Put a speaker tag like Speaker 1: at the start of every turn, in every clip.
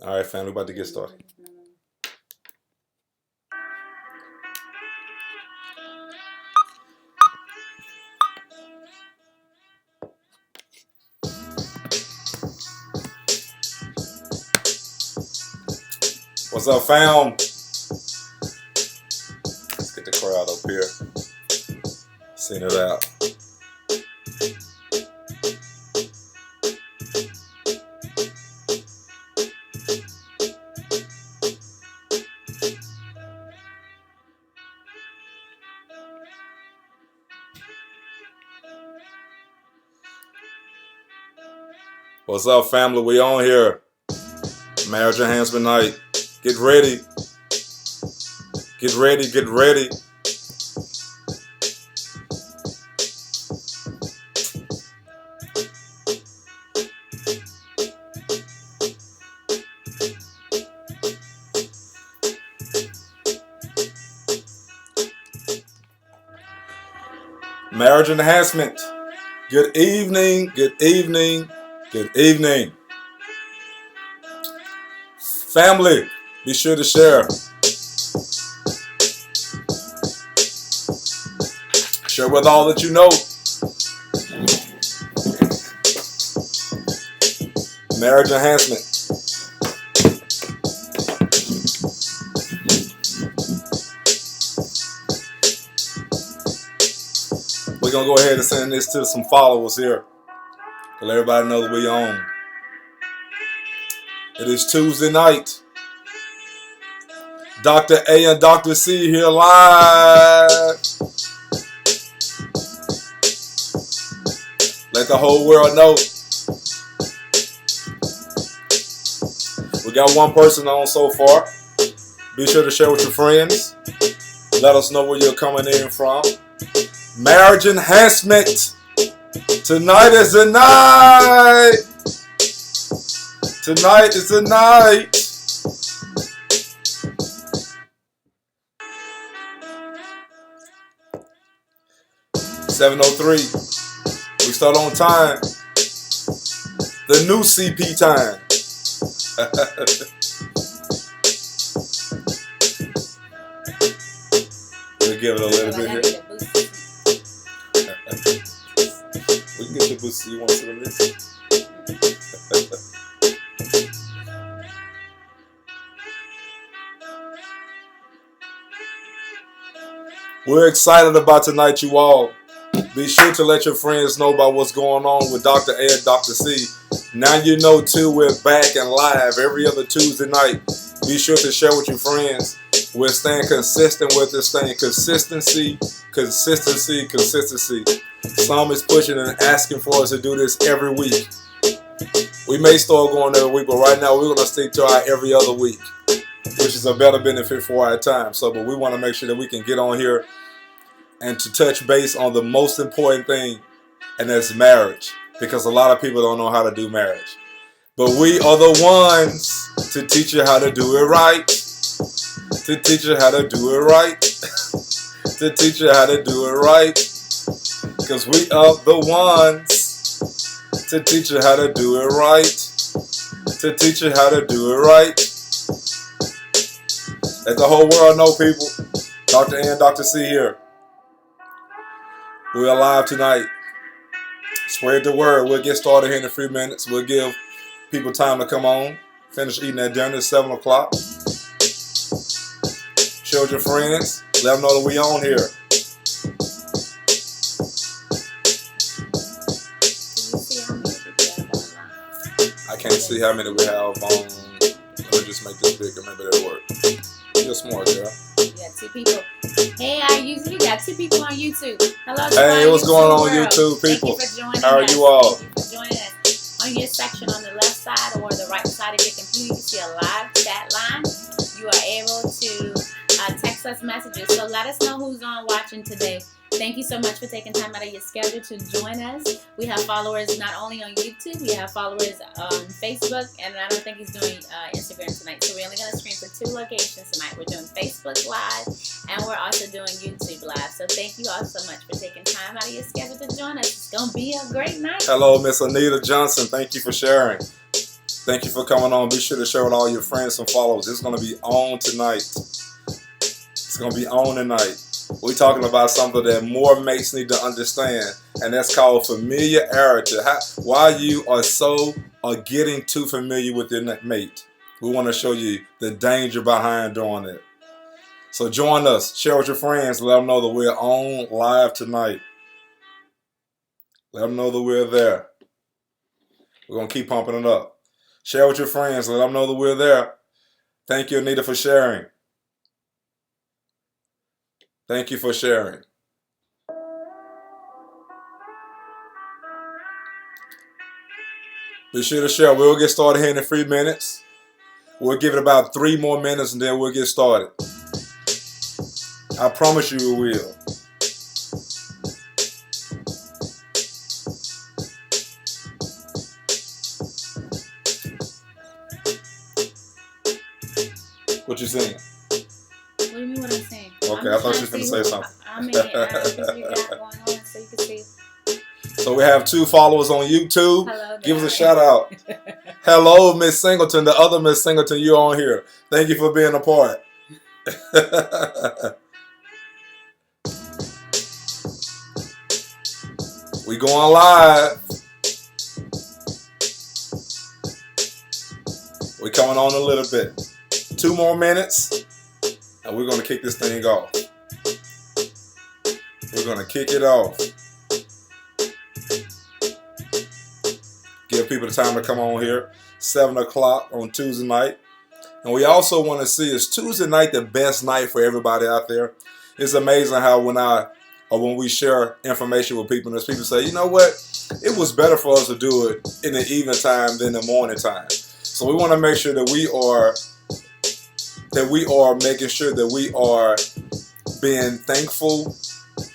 Speaker 1: All right, family, about to get started. What's up, fam? Let's get the crowd up here. Send it out. What's up, family? We on here. Marriage Enhancement Night. Get ready. Get ready. Get ready. Marriage Enhancement. Good evening. Good evening. Good evening. Family, be sure to share. Share with all that you know. Marriage Enhancement. We're going to go ahead and send this to some followers here. To let everybody know that we on. It is Tuesday night. Dr. A and Dr. C here live. Let the whole world know. We got one person on so far. Be sure to share with your friends. Let us know where you're coming in from. Marriage Enhancement. Tonight is the night. Tonight is the night. (7:03). We start on time. The new CP time. We'll give it a little bit here. We can get your boost. You want to sit on this? We're excited about tonight, you all. Be sure to let your friends know about what's going on with Dr. A and Dr. C. Now you know too, we're back and live every other Tuesday night. Be sure to share with your friends. We're staying consistent with this thing. Consistency, consistency, consistency. Some is pushing and asking for us to do this every week. We may start going every week, but right now we're going to stick to our every other week, which is a better benefit for our time. So, but we want to make sure that we can get on here and to touch base on the most important thing, and that's marriage. Because a lot of people don't know how to do marriage. But we are the ones to teach you how to do it right. To teach you how to do it right. To teach you how to do it right. Because we are the ones to teach you how to do it right. To teach you how to do it right. Let the whole world know, people. Dr. A and Dr. C here. We're live tonight. Spread the word. We'll get started here in a few minutes. We'll give people time to come on. Finish eating that dinner at 7 o'clock. Share with your friends. Let them know that we on here. I can't see how many we have on. Let me just make this bigger. Maybe that'll work. You're smart, girl.
Speaker 2: You got 2 people. Hey, you got 2 people on YouTube. Hello,
Speaker 1: hey, what's going on YouTube, people?
Speaker 2: Thank you for joining
Speaker 1: How are
Speaker 2: us.
Speaker 1: you all?
Speaker 2: Thank you for joining us. On your section on the left side or the right side of your computer, you can see a live chat line. You are able to text us messages. So let us know who's on watching today. Thank you so much for taking time out of your schedule to join us. We have followers not only on YouTube, we have followers on Facebook, and I don't think he's doing Instagram tonight. So we're only going to stream for 2 locations tonight. We're doing Facebook Live, and we're also doing YouTube Live. So thank you all so much for taking time out of your schedule to join us. It's going to be a great night.
Speaker 1: Hello, Miss Anita Johnson. Thank you for sharing. Thank you for coming on. Be sure to share with all your friends and followers. It's going to be on tonight. It's going to be on tonight. We're talking about something that more mates need to understand, and that's called familiarity. Why you are getting too familiar with your mate. We want to show you the danger behind doing it. So join us. Share with your friends. Let them know that we're on live tonight. Let them know that we're there. We're going to keep pumping it up. Share with your friends. Let them know that we're there. Thank you, Anita, for sharing. Thank you for sharing. Be sure to share. We'll get started here in 3 minutes. We'll give it about 3 more minutes and then we'll get started. I promise you we will. What you saying?
Speaker 2: What do you mean what I'm saying?
Speaker 1: Okay, I thought you were going to say something.
Speaker 2: I mean, what you got going on so you can see.
Speaker 1: So we have 2 followers on YouTube.
Speaker 2: Hello,
Speaker 1: give us a shout out. Hello, Miss Singleton, the other Miss Singleton, you're on here. Thank you for being a part. We going live. We coming on a little bit. 2 more minutes, and we're going to kick this thing off. We're going to kick it off. Give people the time to come on here. 7 o'clock on Tuesday night. And we also want to see, is Tuesday night the best night for everybody out there? It's amazing how when we share information with people, and there's people say, you know what? It was better for us to do it in the evening time than the morning time. So we want to make sure that we are making sure that we are being thankful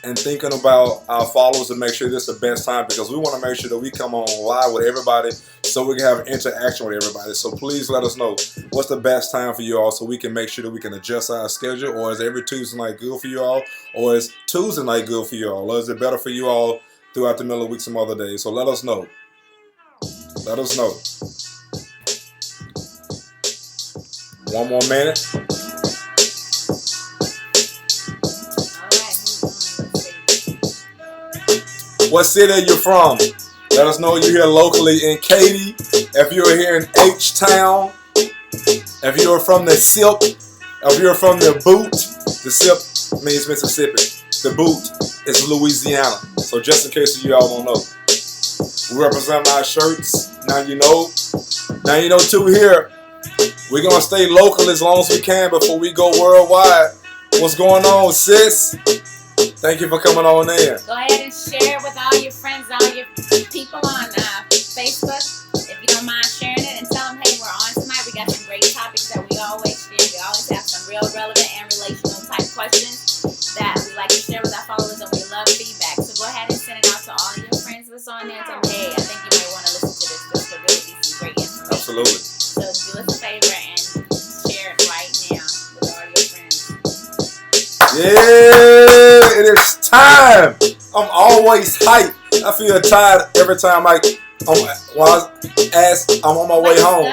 Speaker 1: and thinking about our followers and make sure this is the best time, because we want to make sure that we come on live with everybody so we can have interaction with everybody. So please let us know what's the best time for you all so we can make sure that we can adjust our schedule. Or is every Tuesday night good for you all? Or is Tuesday night good for you all? Or is it better for you all throughout the middle of the week some other days? So let us know. Let us know. 1 more minute. What city are you from? Let us know you're here locally in Katy. If you're here in H-Town. If you're from the SIP. If you're from the Boot. The SIP means Mississippi. The Boot is Louisiana. So just in case you all don't know. We represent our shirts. Now you know. Now you know too here. We're going to stay local as long as we can before we go worldwide. What's going on, sis? Thank you for coming on in.
Speaker 2: Go ahead and share with all your friends, all your people on Facebook. If you don't mind sharing it, and tell them, hey, we're on tonight. We got some great topics that we always share. We always have some real relevant and relational type questions that we like to share with our followers, and we love feedback. So go ahead and send it out to all your friends that's on there. Tell them, hey, I think you might want to listen to this. This could really be some great information.
Speaker 1: Absolutely.
Speaker 2: So do us a favor and share it right now with all your friends.
Speaker 1: Yeah, it is time. I'm always hyped. I feel tired every time I'm on my way home.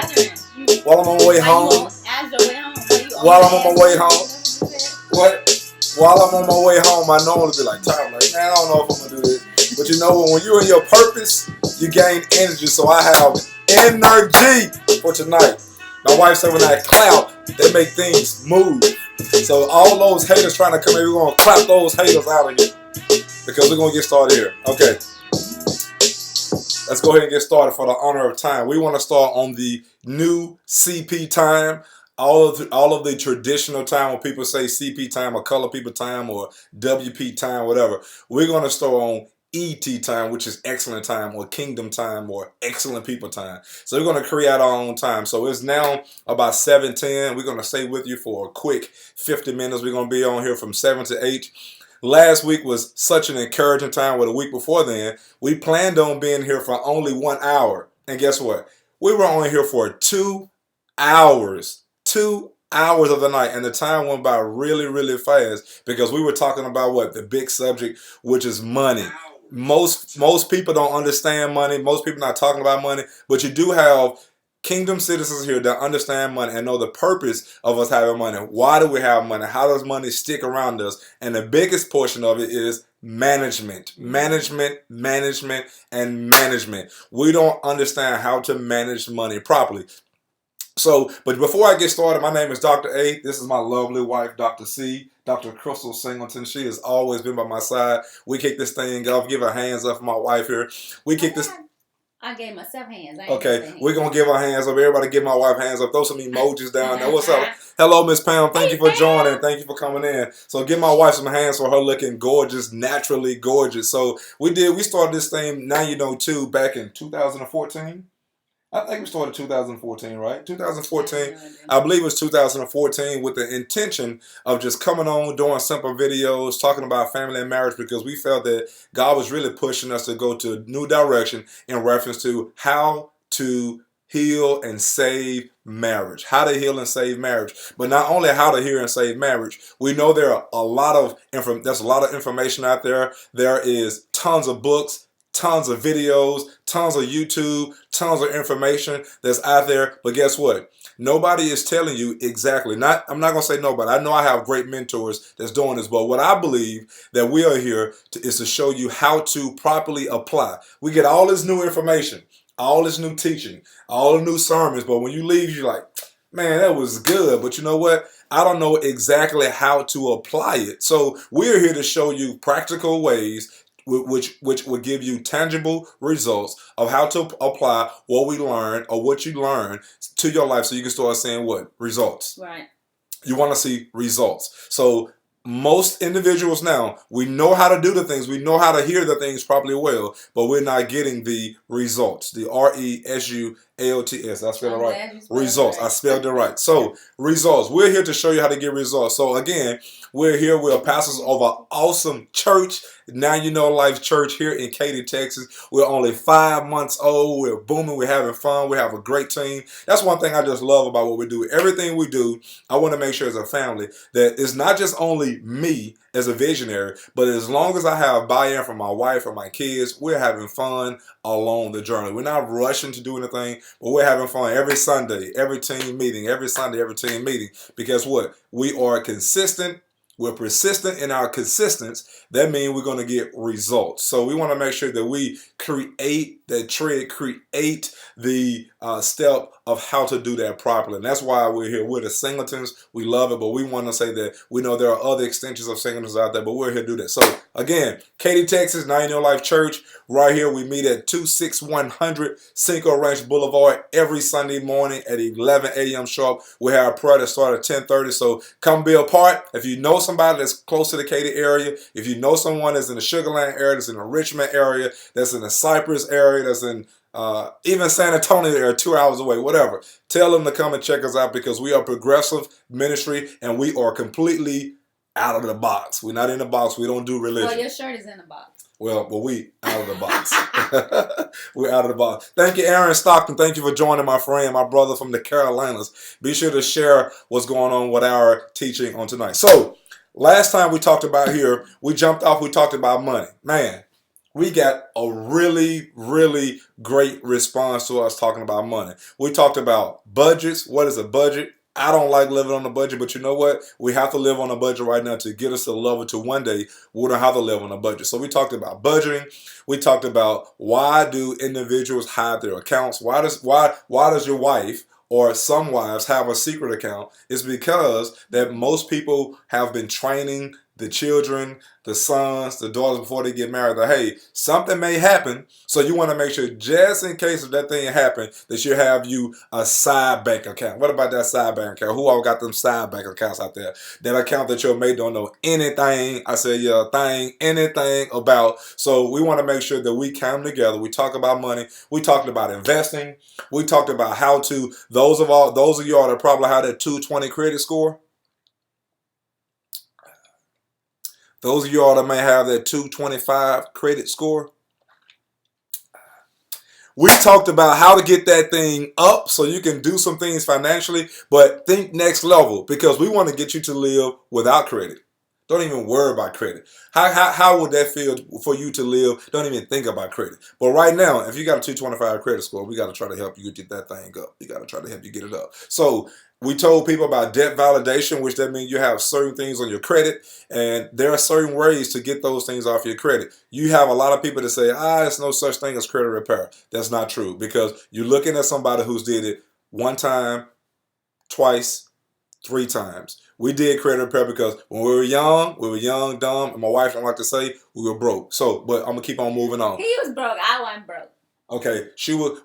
Speaker 1: While I'm on my way home. While I'm on my way home. While I'm on my way home, I normally be like tired. I'm like, man, I don't know if I'm gonna do this. But you know, when you're in your purpose, you gain energy. So I have energy for tonight. My wife said when I clap, they make things move. So all those haters trying to come in, we're gonna clap those haters out of here because we're gonna get started here. Okay. Let's go ahead and get started for the honor of time. We want to start on the new CP time. All of the traditional time when people say CP time or color people time or WP time, whatever. We're going to start on ET time, which is excellent time, or kingdom time, or excellent people time. So we're going to create our own time. So it's now about 7:10. We're going to stay with you for a quick 50 minutes. We're going to be on here from 7 to 8. Last week was such an encouraging time. With a week before then, we planned on being here for only 1 hour. And guess what? We were only here for 2 hours. 2 hours of the night. And the time went by really, really fast because we were talking about what? The big subject, which is money. Most people don't understand money. Most people not talking about money. But you do have kingdom citizens here that understand money and know the purpose of us having money. Why do we have money? How does money stick around us? And the biggest portion of it is management. Management, management, and management. We don't understand how to manage money properly. So, but before I get started, my name is Dr. A. This is my lovely wife, Dr. C, Dr. Crystal Singleton. She has always been by my side. We kick this thing off. Give her hands up for my wife here. We kick this.
Speaker 2: I gave myself hands.
Speaker 1: Okay, we're going to give our hands up. Everybody give my wife hands up. Throw some emojis down there. What's up? Hello, Miss Pam. Thank you for joining. Thank you for coming in. So give my wife some hands for her looking gorgeous, naturally gorgeous. So we started this thing, Now You Know 2, back in 2014. I think we started 2014, right? 2014. I believe it was 2014 with the intention of just coming on, doing simple videos, talking about family and marriage because we felt that God was really pushing us to go to a new direction in reference to how to heal and save marriage. How to heal and save marriage. But not only how to heal and save marriage, we know there's a lot of information out there. There is tons of books, tons of videos, tons of YouTube, tons of information that's out there. But guess what? Nobody is telling you exactly. I'm not going to say nobody. I know I have great mentors that's doing this. But what I believe that we are here is to show you how to properly apply. We get all this new information, all this new teaching, all the new sermons. But when you leave, you're like, man, that was good. But you know what? I don't know exactly how to apply it. So we're here to show you practical ways which will give you tangible results of how to apply what we learn or what you learn to your life so you can start seeing what? Results.
Speaker 2: Right.
Speaker 1: You want to see results. So most individuals now, we know how to do the things, we know how to hear the things properly well, but we're not getting the results. The results. I spelled it right. Results. I spelled it right. So results. We're here to show you how to get results. So again, we're here. We're pastors of an awesome church, Now You Know Life Church here in Katy, Texas. We're only 5 months old. We're booming. We're having fun. We have a great team. That's one thing I just love about what we do. Everything we do, I want to make sure as a family that it's not just only me as a visionary, but as long as I have buy-in from my wife or my kids, we're having fun along the journey. We're not rushing to do anything, but we're having fun every Sunday, every team meeting, every Sunday, every team meeting. Because what? We are consistent. We're persistent in our consistency. That means we're going to get results. So we want to make sure that we create the step of how to do that properly. And that's why we're here. We're the Singletons. We love it, but we want to say that we know there are other extensions of Singletons out there, but we're here to do that. So again, Katy, Texas, Now You Know Life Church. Right here, we meet at 26100 Cinco Ranch Boulevard every Sunday morning at 11 a.m. sharp. We have a prayer that starts at 10:30. So come be a part. If you know somebody that's close to the Katy area, if you know someone that's in the Sugar Land area, that's in the Richmond area, that's in the Cypress area, that's in even San Antonio area, 2 hours away, whatever, tell them to come and check us out because we are progressive ministry and we are completely out of the box. We're not in the box. We don't do religion.
Speaker 2: Well, your shirt is in the box.
Speaker 1: Well, but we out of the box. We're out of the box. Thank you, Aaron Stockton. Thank you for joining my friend, my brother from the Carolinas. Be sure to share what's going on with our teaching on tonight. So, last time we talked about here, we jumped off, we talked about money. Man, we got a really, really great response to us talking about money. We talked about budgets. What is a budget? I don't like living on a budget, but you know what? We have to live on a budget right now to get us to the level to one day we don't have to live on a budget. So we talked about budgeting. We talked about why do individuals hide their accounts? Why does your wife or some wives have a secret account? It's because that most people have been training the children, the sons, the daughters before they get married that, hey, something may happen. So you want to make sure just in case if that thing happen, that you have you a side bank account. What about that side bank account? Who all got them side bank accounts out there? That account that your mate don't know anything, anything about. So we want to make sure that we come together. We talk about money. We talked about investing. We talked about how to, those of y'all that probably have that 220 credit score. Those of y'all that may have that 225 credit score. We talked about how to get that thing up so you can do some things financially, but think next level because we want to get you to live without credit. Don't even worry about credit. How would that feel for you to live? Don't even think about credit. But right now, if you got a 225 credit score, we got to try to help you get that thing up. We got to try to help you get it up. So we told people about debt validation, which that means you have certain things on your credit, and there are certain ways to get those things off your credit. You have a lot of people that say, it's no such thing as credit repair. That's not true, because you're looking at somebody who's did it one time, twice, 3 times. We did credit repair because when we were young, dumb, and my wife don't like to say we were broke. So, but I'm gonna keep on moving on.
Speaker 2: He was broke. I wasn't broke.
Speaker 1: Okay,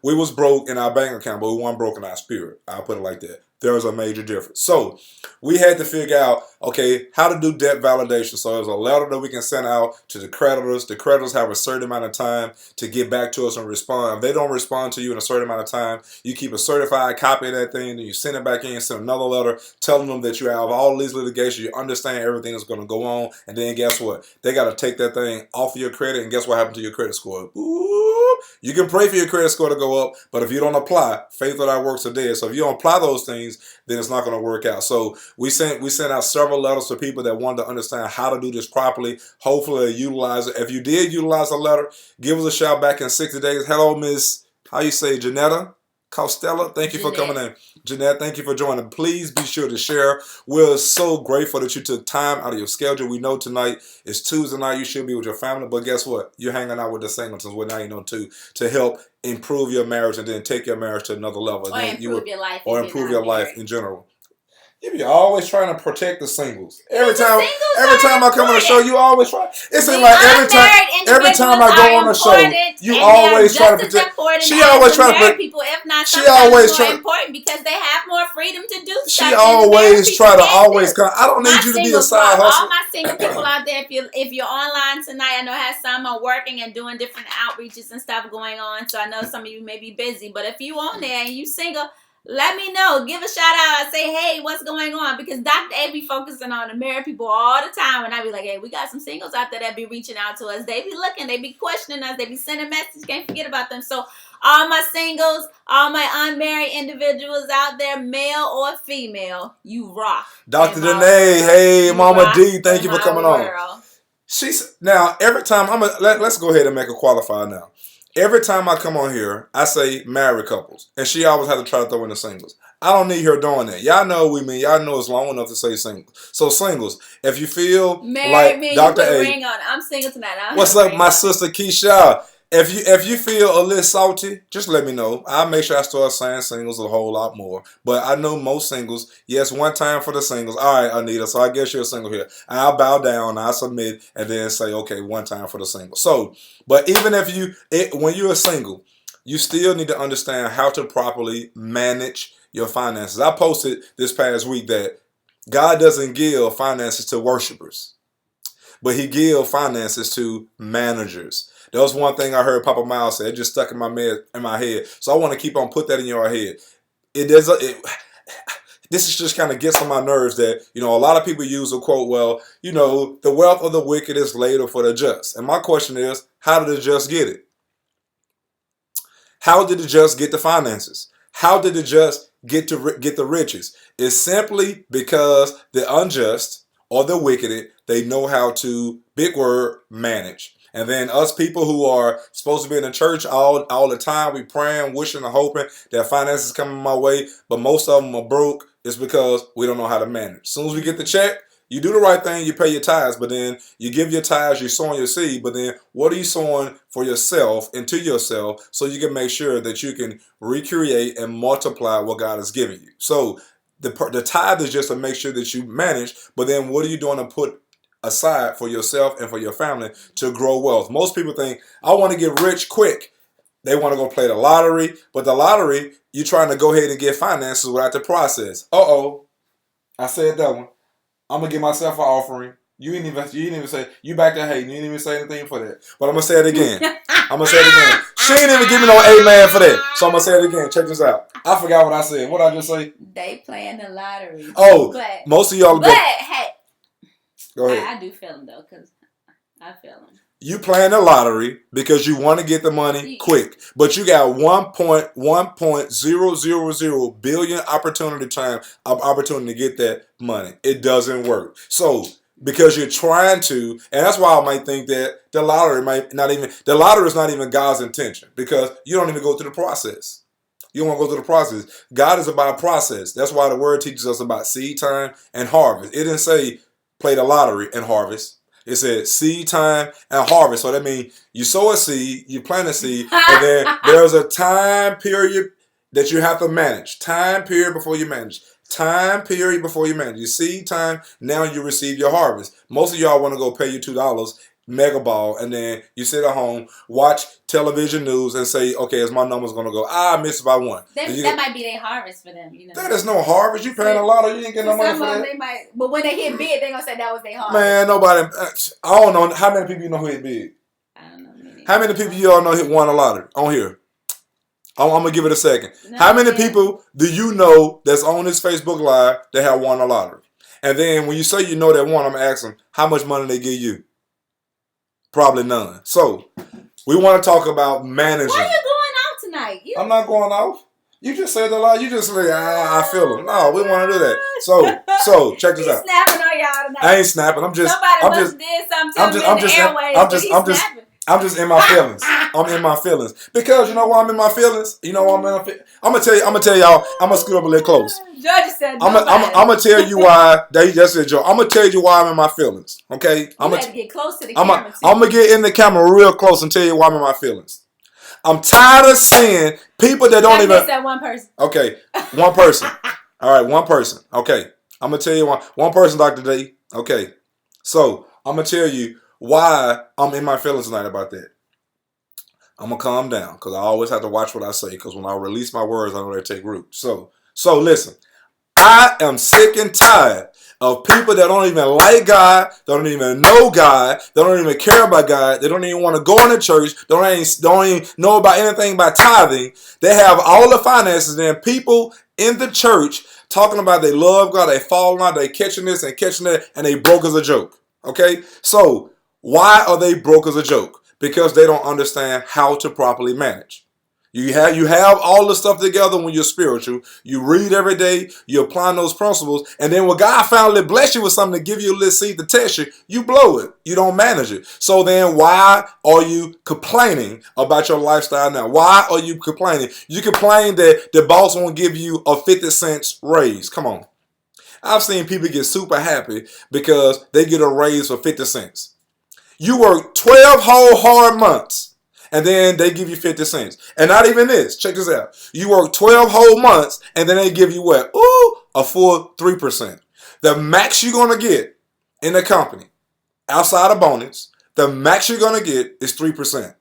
Speaker 1: we was broke in our bank account, but we weren't broke in our spirit. I'll put it like that. There's a major difference. So we had to figure out, okay, how to do debt validation. So there's a letter that we can send out to the creditors. The creditors have a certain amount of time to get back to us and respond. If they don't respond to you in a certain amount of time, you keep a certified copy of that thing, then you send it back in, send another letter telling them that you have all these litigations, you understand everything that's going to go on, and then guess what? They got to take that thing off of your credit, and guess what happened to your credit score? Ooh, you can pray for your credit score to go up, but if you don't apply, faith without works are dead. So if you don't apply those things, then it's not going to work out. So we sent out several letters to people that wanted to understand how to do this properly. Hopefully they utilize it. If you did utilize a letter, give us a shout back in 60 days. Hello, Miss, how you say, Janetta Costello? Thank you for coming in. Jeanette, thank you for joining. Please be sure to share. We're so grateful that you took time out of your schedule. We know tonight is Tuesday night. You should be with your family, but guess what? You're hanging out with the singletons with Now You Know Too to help improve your marriage and then take your marriage to another level.
Speaker 2: Or improve your life.
Speaker 1: Or improve your life in general. You're always trying to protect the singles. Every time I come on the show, you always try. It seems like every time I go on the show, you always try to protect. She always try to protect
Speaker 2: people. If not,
Speaker 1: she always try
Speaker 2: important because they have more freedom to do.
Speaker 1: She always try to always come. I don't need you to be a side hustle.
Speaker 2: All my single people out there, if you're online tonight, I know has some are working and doing different outreaches and stuff going on. So I know some of you may be busy, but if you on there and you single, let me know. Give a shout out. Say, hey, what's going on? Because Dr. A be focusing on the married people all the time. And I be like, hey, we got some singles out there that be reaching out to us. They be looking. They be questioning us. They be sending messages. Can't forget about them. So all my singles, all my unmarried individuals out there, male or female, you rock.
Speaker 1: Dr. Danae, hey, Mama D, thank you for coming on. Now, every time, let's go ahead and make a qualifier now. Every time I come on here, I say married couples. And she always had to try to throw in the singles. I don't need her doing that. Y'all know what we mean. Y'all know it's long enough to say singles. So singles, if you feel like Dr. A.
Speaker 2: Ring on. I'm single tonight.
Speaker 1: What's up, my sister Keisha? If you feel a little salty, just let me know. I'll make sure I start saying singles a whole lot more. But I know most singles, yes, one time for the singles. All right, Anita, so I guess you're a single here. I'll bow down, I'll submit, and then say, okay, one time for the single. So, but even when you're a single, you still need to understand how to properly manage your finances. I posted this past week that God doesn't give finances to worshipers, but he gives finances to managers. That was one thing I heard Papa Miles say. It just stuck in my head. So I want to keep on put that in your head. This is just kind of gets on my nerves that, a lot of people use a quote, well, the wealth of the wicked is laid up for the just. And my question is, how did the just get it? How did the just get the finances? How did the just get the riches? It's simply because the unjust or the wicked, they know how to, big word, manage. And then us people who are supposed to be in the church all the time, we praying, wishing, and hoping that finances coming my way, but most of them are broke. It's because we don't know how to manage. As soon as we get the check, you do the right thing, you pay your tithes, but then you give your tithes, you're sowing your seed, but then what are you sowing for yourself, into yourself, so you can make sure that you can recreate and multiply what God has given you. So the tithe is just to make sure that you manage, but then what are you doing to put aside for yourself and for your family to grow wealth? Most people think, I want to get rich quick. They want to go play the lottery, but the lottery, you're trying to go ahead and get finances without the process. I said that one. I'm going to give myself an offering. You didn't even say, you back to hating. You didn't even say anything for that. But I'm going to say it again. She didn't even give me no amen for that. So I'm going to say it again. Check this out. I forgot what I said. What did I just say?
Speaker 2: They playing the lottery.
Speaker 1: But most of y'all.
Speaker 2: Hey.
Speaker 1: Go ahead.
Speaker 2: I do feel them though, because I feel them.
Speaker 1: You playing the lottery because you want to get the money quick, but you got 1.000 billion opportunity to get that money. It doesn't work. So because you're trying to, and that's why I might think that the lottery is not even God's intention, because you don't even go through the process. You don't want to go through the process. God is about process. That's why the word teaches us about seed time and harvest. It didn't say play the lottery and harvest. It said seed time and harvest. So that means you sow a seed, you plant a seed, and then there's a time period that you have to manage. Time period before you manage. Time period before you manage. You seed time, now you receive your harvest. Most of y'all want to go pay you $2, mega ball, and then you sit at home, watch television news, and say, okay, is my numbers going to go? I missed by one.
Speaker 2: That might be their harvest for them.
Speaker 1: That is no harvest. You paying a lot, or you ain't getting no money for that.
Speaker 2: They might, but when they hit big, they're going to say that was their harvest.
Speaker 1: Man, nobody. I don't know. How many people you know who hit big?
Speaker 2: I don't know.
Speaker 1: How many people you all know hit won a lottery on here? I'm going to give it a second. No, how many people do you know that's on this Facebook Live that have won a lottery? And then when you say you know that one, I'm asking how much money they give you. Probably none. So we want to talk about managing.
Speaker 2: Why are you going out tonight?
Speaker 1: I'm not going off. You just said a lot. You just say, I feel them. No, we want to do that. So check this out.
Speaker 2: Snapping on y'all tonight.
Speaker 1: I ain't snapping. I'm just.
Speaker 2: Somebody must did something to me in the airways.
Speaker 1: I'm just in my feelings. I'm in my feelings because you know why I'm in my feelings. You know why I'm in my feelings. I'm gonna tell y'all. I'm gonna scoot up a little close.
Speaker 2: Judge said
Speaker 1: I'm gonna tell you why. That's it, Joe. I'm gonna tell you why I'm in my feelings. Okay.
Speaker 2: I'm gonna get close to the camera.
Speaker 1: I'm gonna get in the camera real close and tell you why I'm in my feelings. I'm tired of seeing people that don't even.
Speaker 2: That one person.
Speaker 1: Okay, one person. All right, one person. Okay, I'm gonna tell you one person, Dr. D. Okay, so I'm gonna tell you why I'm in my feelings tonight about that. I'm gonna calm down because I always have to watch what I say because when I release my words, I know they take root. So listen, I am sick and tired of people that don't even like God, don't even know God, they don't even care about God, they don't even want to go into church, don't even know about anything about tithing. They have all the finances, and people in the church talking about they love God, they falling out, they catching this and catching that, and they broke as a joke. Okay, so why are they broke as a joke? Because they don't understand how to properly manage. You have all the stuff together when you're spiritual. You read every day. You apply those principles. And then when God finally bless you with something to give you a little seed to test you, you blow it. You don't manage it. So then why are you complaining about your lifestyle now? Why are you complaining? You complain that the boss won't give you a 50 cents raise. Come on. I've seen people get super happy because they get a raise for 50 cents. You work 12 whole hard months, and then they give you 50 cents. And not even this. Check this out. You work 12 whole months, and then they give you what? Ooh, a full 3%. The max you're going to get in the company, outside of bonus, the max you're going to get is 3%.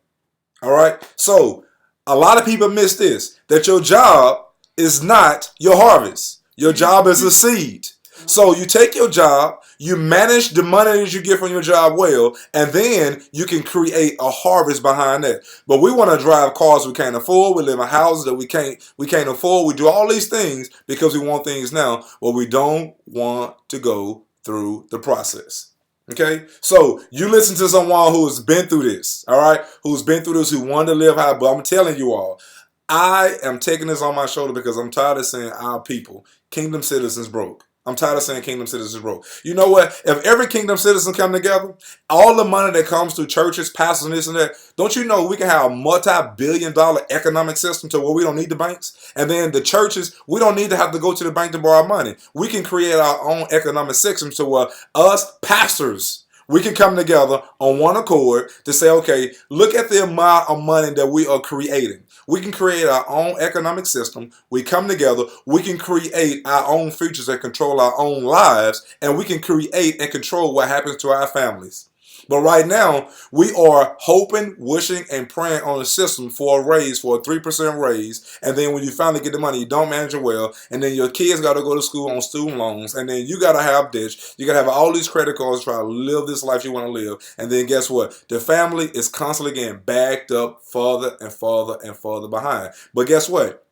Speaker 1: All right? So, a lot of people miss this, that your job is not your harvest. Your job is a seed. So you take your job, you manage the money that you get from your job well, and then you can create a harvest behind that. But we want to drive cars we can't afford. We live in houses that we can't afford. We do all these things because we want things now, but we don't want to go through the process. Okay? So you listen to someone who's been through this, all right? Who's been through this, who wanted to live high, but I'm telling you all, I am taking this on my shoulder because I'm tired of saying our people, kingdom citizens, broke. I'm tired of saying kingdom citizens broke. You know what? If every kingdom citizen come together, all the money that comes through churches, pastors, and this and that, don't you know we can have a multi-billion-dollar economic system to where we don't need the banks? And then the churches, we don't need to have to go to the bank to borrow money. We can create our own economic system to where us pastors, we can come together on one accord to say, okay, look at the amount of money that we are creating. We can create our own economic system. We come together. We can create our own futures and control our own lives. And we can create and control what happens to our families. But right now, we are hoping, wishing, and praying on a system for a raise, for a 3% raise. And then when you finally get the money, you don't manage it well. And then your kids got to go to school on student loans. And then you got to have debts. You got to have all these credit cards to try to live this life you want to live. And then guess what? The family is constantly getting backed up further and further and further behind. But guess what?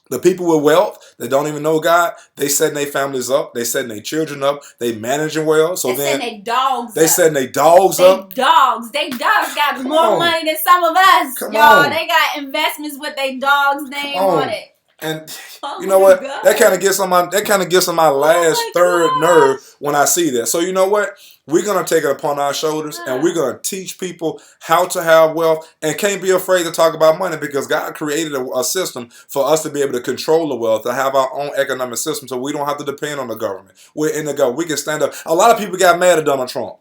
Speaker 1: The people with wealth that don't even know God, they setting their families up. They setting their children up. They managing well. So
Speaker 2: they setting their dogs
Speaker 1: up. Setting their dogs up.
Speaker 2: They dogs got more money than some of us. Y'all, they got investments with their dogs. They ain't want it.
Speaker 1: And
Speaker 2: Oh
Speaker 1: you know
Speaker 2: my
Speaker 1: what?
Speaker 2: God.
Speaker 1: That kind of gets on my last
Speaker 2: my
Speaker 1: third
Speaker 2: gosh.
Speaker 1: nerve when I see that. So you know what? We're gonna take it upon our shoulders and we're gonna teach people how to have wealth and can't be afraid to talk about money because God created a system for us to be able to control the wealth, to have our own economic system so we don't have to depend on the government. We're in the government. We can stand up. A lot of people got mad at Donald Trump.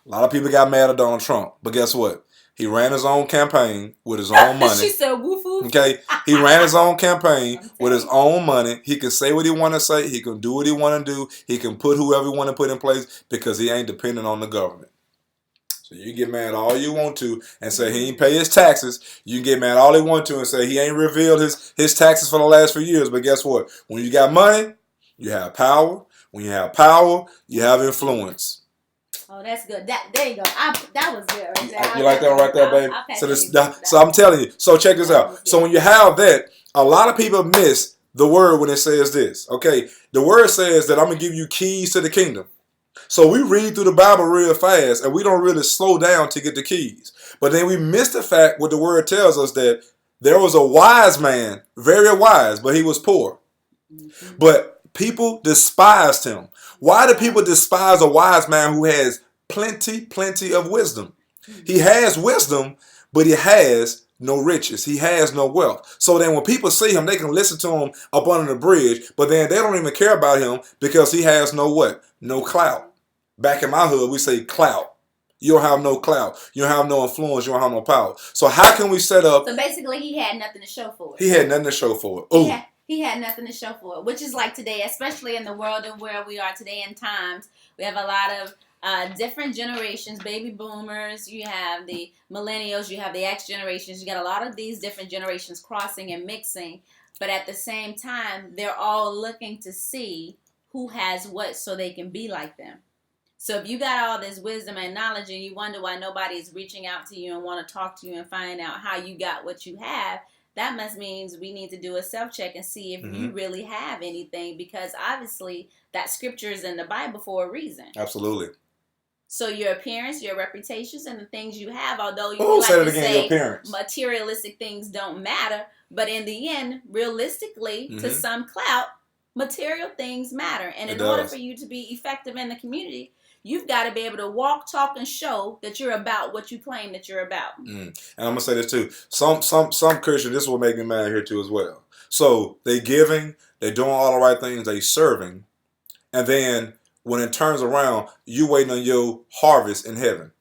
Speaker 1: A lot of people got mad at Donald Trump. But guess what? He ran his own campaign with his own money.
Speaker 2: She said woof woof.
Speaker 1: Okay, he ran his own campaign with his own money. He can say what he want to say. He can do what he want to do. He can put whoever he want to put in place because he ain't dependent on the government. So you can get mad all you want to and say he ain't pay his taxes. You can get mad all he want to and say he ain't revealed his taxes for the last few years. But guess what? When you got money, you have power. When you have power, you have influence.
Speaker 2: Oh, that's good. There you go. That was good right there.
Speaker 1: You like that right there, baby?
Speaker 2: I'll
Speaker 1: So I'm telling you. So check this out. So when you have that, a lot of people miss the word when it says this. Okay, the word says that I'm gonna give you keys to the kingdom. So we read through the Bible real fast, and we don't really slow down to get the keys. But then we miss the fact what the word tells us that there was a wise man, very wise, but he was poor. Mm-hmm. But people despised him. Why do people despise a wise man who has plenty of wisdom? He has wisdom, but he has no riches. He has no wealth. So then when people see him, they can listen to him up under the bridge, but then they don't even care about him because he has no what? No clout. Back in my hood, we say clout. You don't have no clout. You don't have no influence. You don't have no power. So how can we set up?
Speaker 2: So basically, he had nothing to show for it.
Speaker 1: He had nothing to show for it. Ooh.
Speaker 2: He had nothing to show for it, which is like today, especially in the world of where we are today in times. We have a lot of different generations, baby boomers, you have the millennials, you have the X generations. You got a lot of these different generations crossing and mixing. But at the same time, they're all looking to see who has what so they can be like them. So if you got all this wisdom and knowledge and you wonder why nobody is reaching out to you and want to talk to you and find out how you got what you have, that must means we need to do a self-check and see if you really have anything, because obviously that scripture is in the Bible for a reason.
Speaker 1: Absolutely.
Speaker 2: So your appearance, your reputations, and the things you have, although you like to say materialistic things don't matter, but in the end, realistically, to some clout, material things matter. And in order for you to be effective in the community, you've got to be able to walk, talk, and show that you're about what you claim that you're about. And
Speaker 1: I'm gonna say this too. Some Christians, this will make me mad here too as well. So they giving, they doing all the right things, they serving, and then when it turns around, you waiting on your harvest in heaven.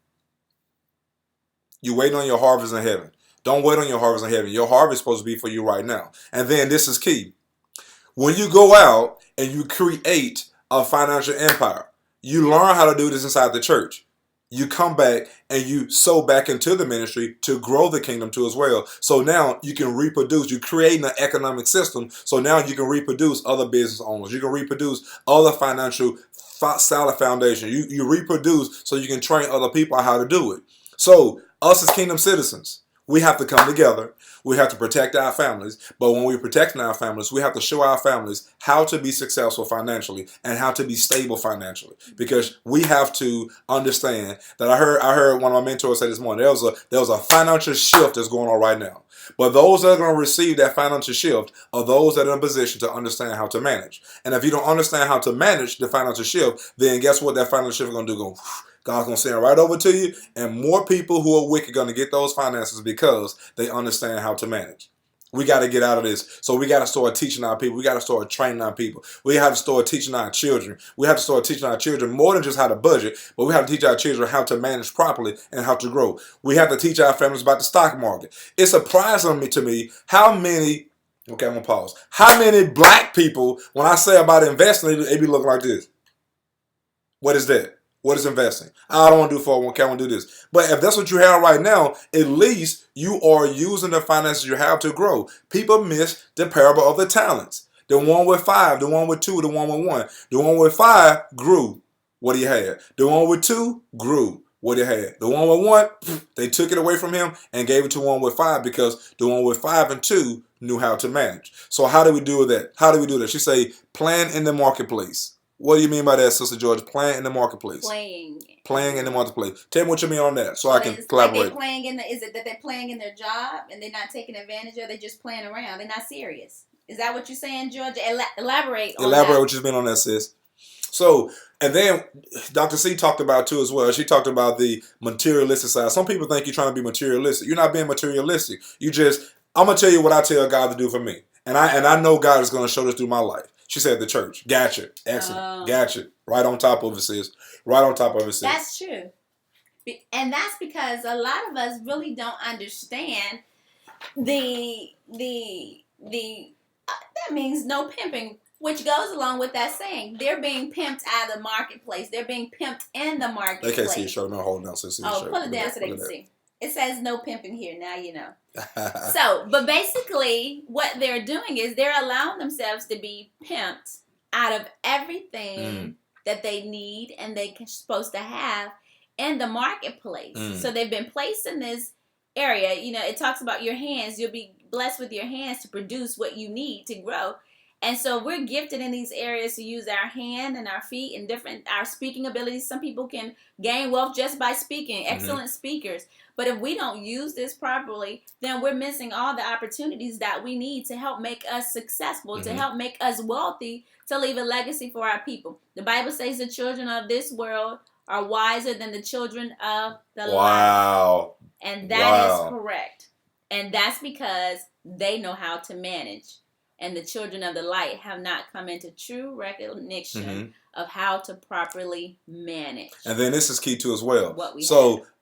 Speaker 1: You waiting on your harvest in heaven. Don't wait on your harvest in heaven. Your harvest is supposed to be for you right now. And then this is key. When you go out and you create a financial empire, you learn how to do this inside the church. You come back and you sow back into the ministry to grow the kingdom too as well. So now you can reproduce. You're creating an economic system. So now you can reproduce other business owners. You can reproduce other financial solid foundation. You reproduce so you can train other people how to do it. So us as kingdom citizens, we have to come together. We have to protect our families. But when we're protecting our families, we have to show our families how to be successful financially and how to be stable financially. Because we have to understand that I heard one of my mentors say this morning, there was a financial shift that's going on right now. But those that are going to receive that financial shift are those that are in a position to understand how to manage. And if you don't understand how to manage the financial shift, then guess what that financial shift is going to do? God's going to send it right over to you, and more people who are wicked are going to get those finances because they understand how to manage. We got to get out of this. So we got to start teaching our people. We got to start training our people. We have to start teaching our children. We have to start teaching our children more than just how to budget, but we have to teach our children how to manage properly and how to grow. We have to teach our families about the stock market. It's surprising to me how many, okay, I'm going to pause, how many black people, when I say about investing, they be looking like this. What is that? What is investing? I don't want to do 401k, I want to do this. But if that's what you have right now, at least you are using the finances you have to grow. People miss the parable of the talents. The one with 5, the one with 2, the one with 1. The one with 5 grew what he had. The one with 2 grew what he had. The one with 1, they took it away from him and gave it to one with 5 because the one with 5 and 2 knew how to manage. So how do we do that? How do we do that? She say, plan in the marketplace. What do you mean by that, Sister George? Playing in the marketplace.
Speaker 2: Playing
Speaker 1: in the marketplace. Tell me what you mean on that, so I can
Speaker 2: it's
Speaker 1: collaborate.
Speaker 2: Like they're playing in the. Is it that they're playing in their job and they're not taking advantage of? They're just playing around. They're not serious. Is that what you're saying, Georgia? Elaborate on that.
Speaker 1: What you mean on that, sis. So, and then Dr. C talked about too as well. She talked about the materialistic side. Some people think you're trying to be materialistic. You're not being materialistic. I'm gonna tell you what I tell God to do for me, and I know God is gonna show this through my life. She said the church. Gotcha. Excellent. Gotcha. Right on top of it, sis. Right on top of it, sis.
Speaker 2: That's true. And that's because a lot of us really don't understand that means no pimping, which goes along with that saying. They're being pimped out of the marketplace. They're being pimped in the marketplace.
Speaker 1: They can't see your shirt. No, hold on.
Speaker 2: Pull it down so they can see. It says no pimping here. Now you know. So, but basically what they're doing is they're allowing themselves to be pimped out of everything that they need and they're supposed to have in the marketplace. So they've been placed in this area. You know, it talks about your hands. You'll be blessed with your hands to produce what you need to grow. And so we're gifted in these areas to use our hand and our feet and our speaking abilities. Some people can gain wealth just by speaking, excellent speakers. But if we don't use this properly, then we're missing all the opportunities that we need to help make us successful, to help make us wealthy, to leave a legacy for our people. The Bible says the children of this world are wiser than the children of the light. And that is correct. And that's because they know how to manage. And the children of the light have not come into true recognition of how to properly manage.
Speaker 1: And then this is key too as well.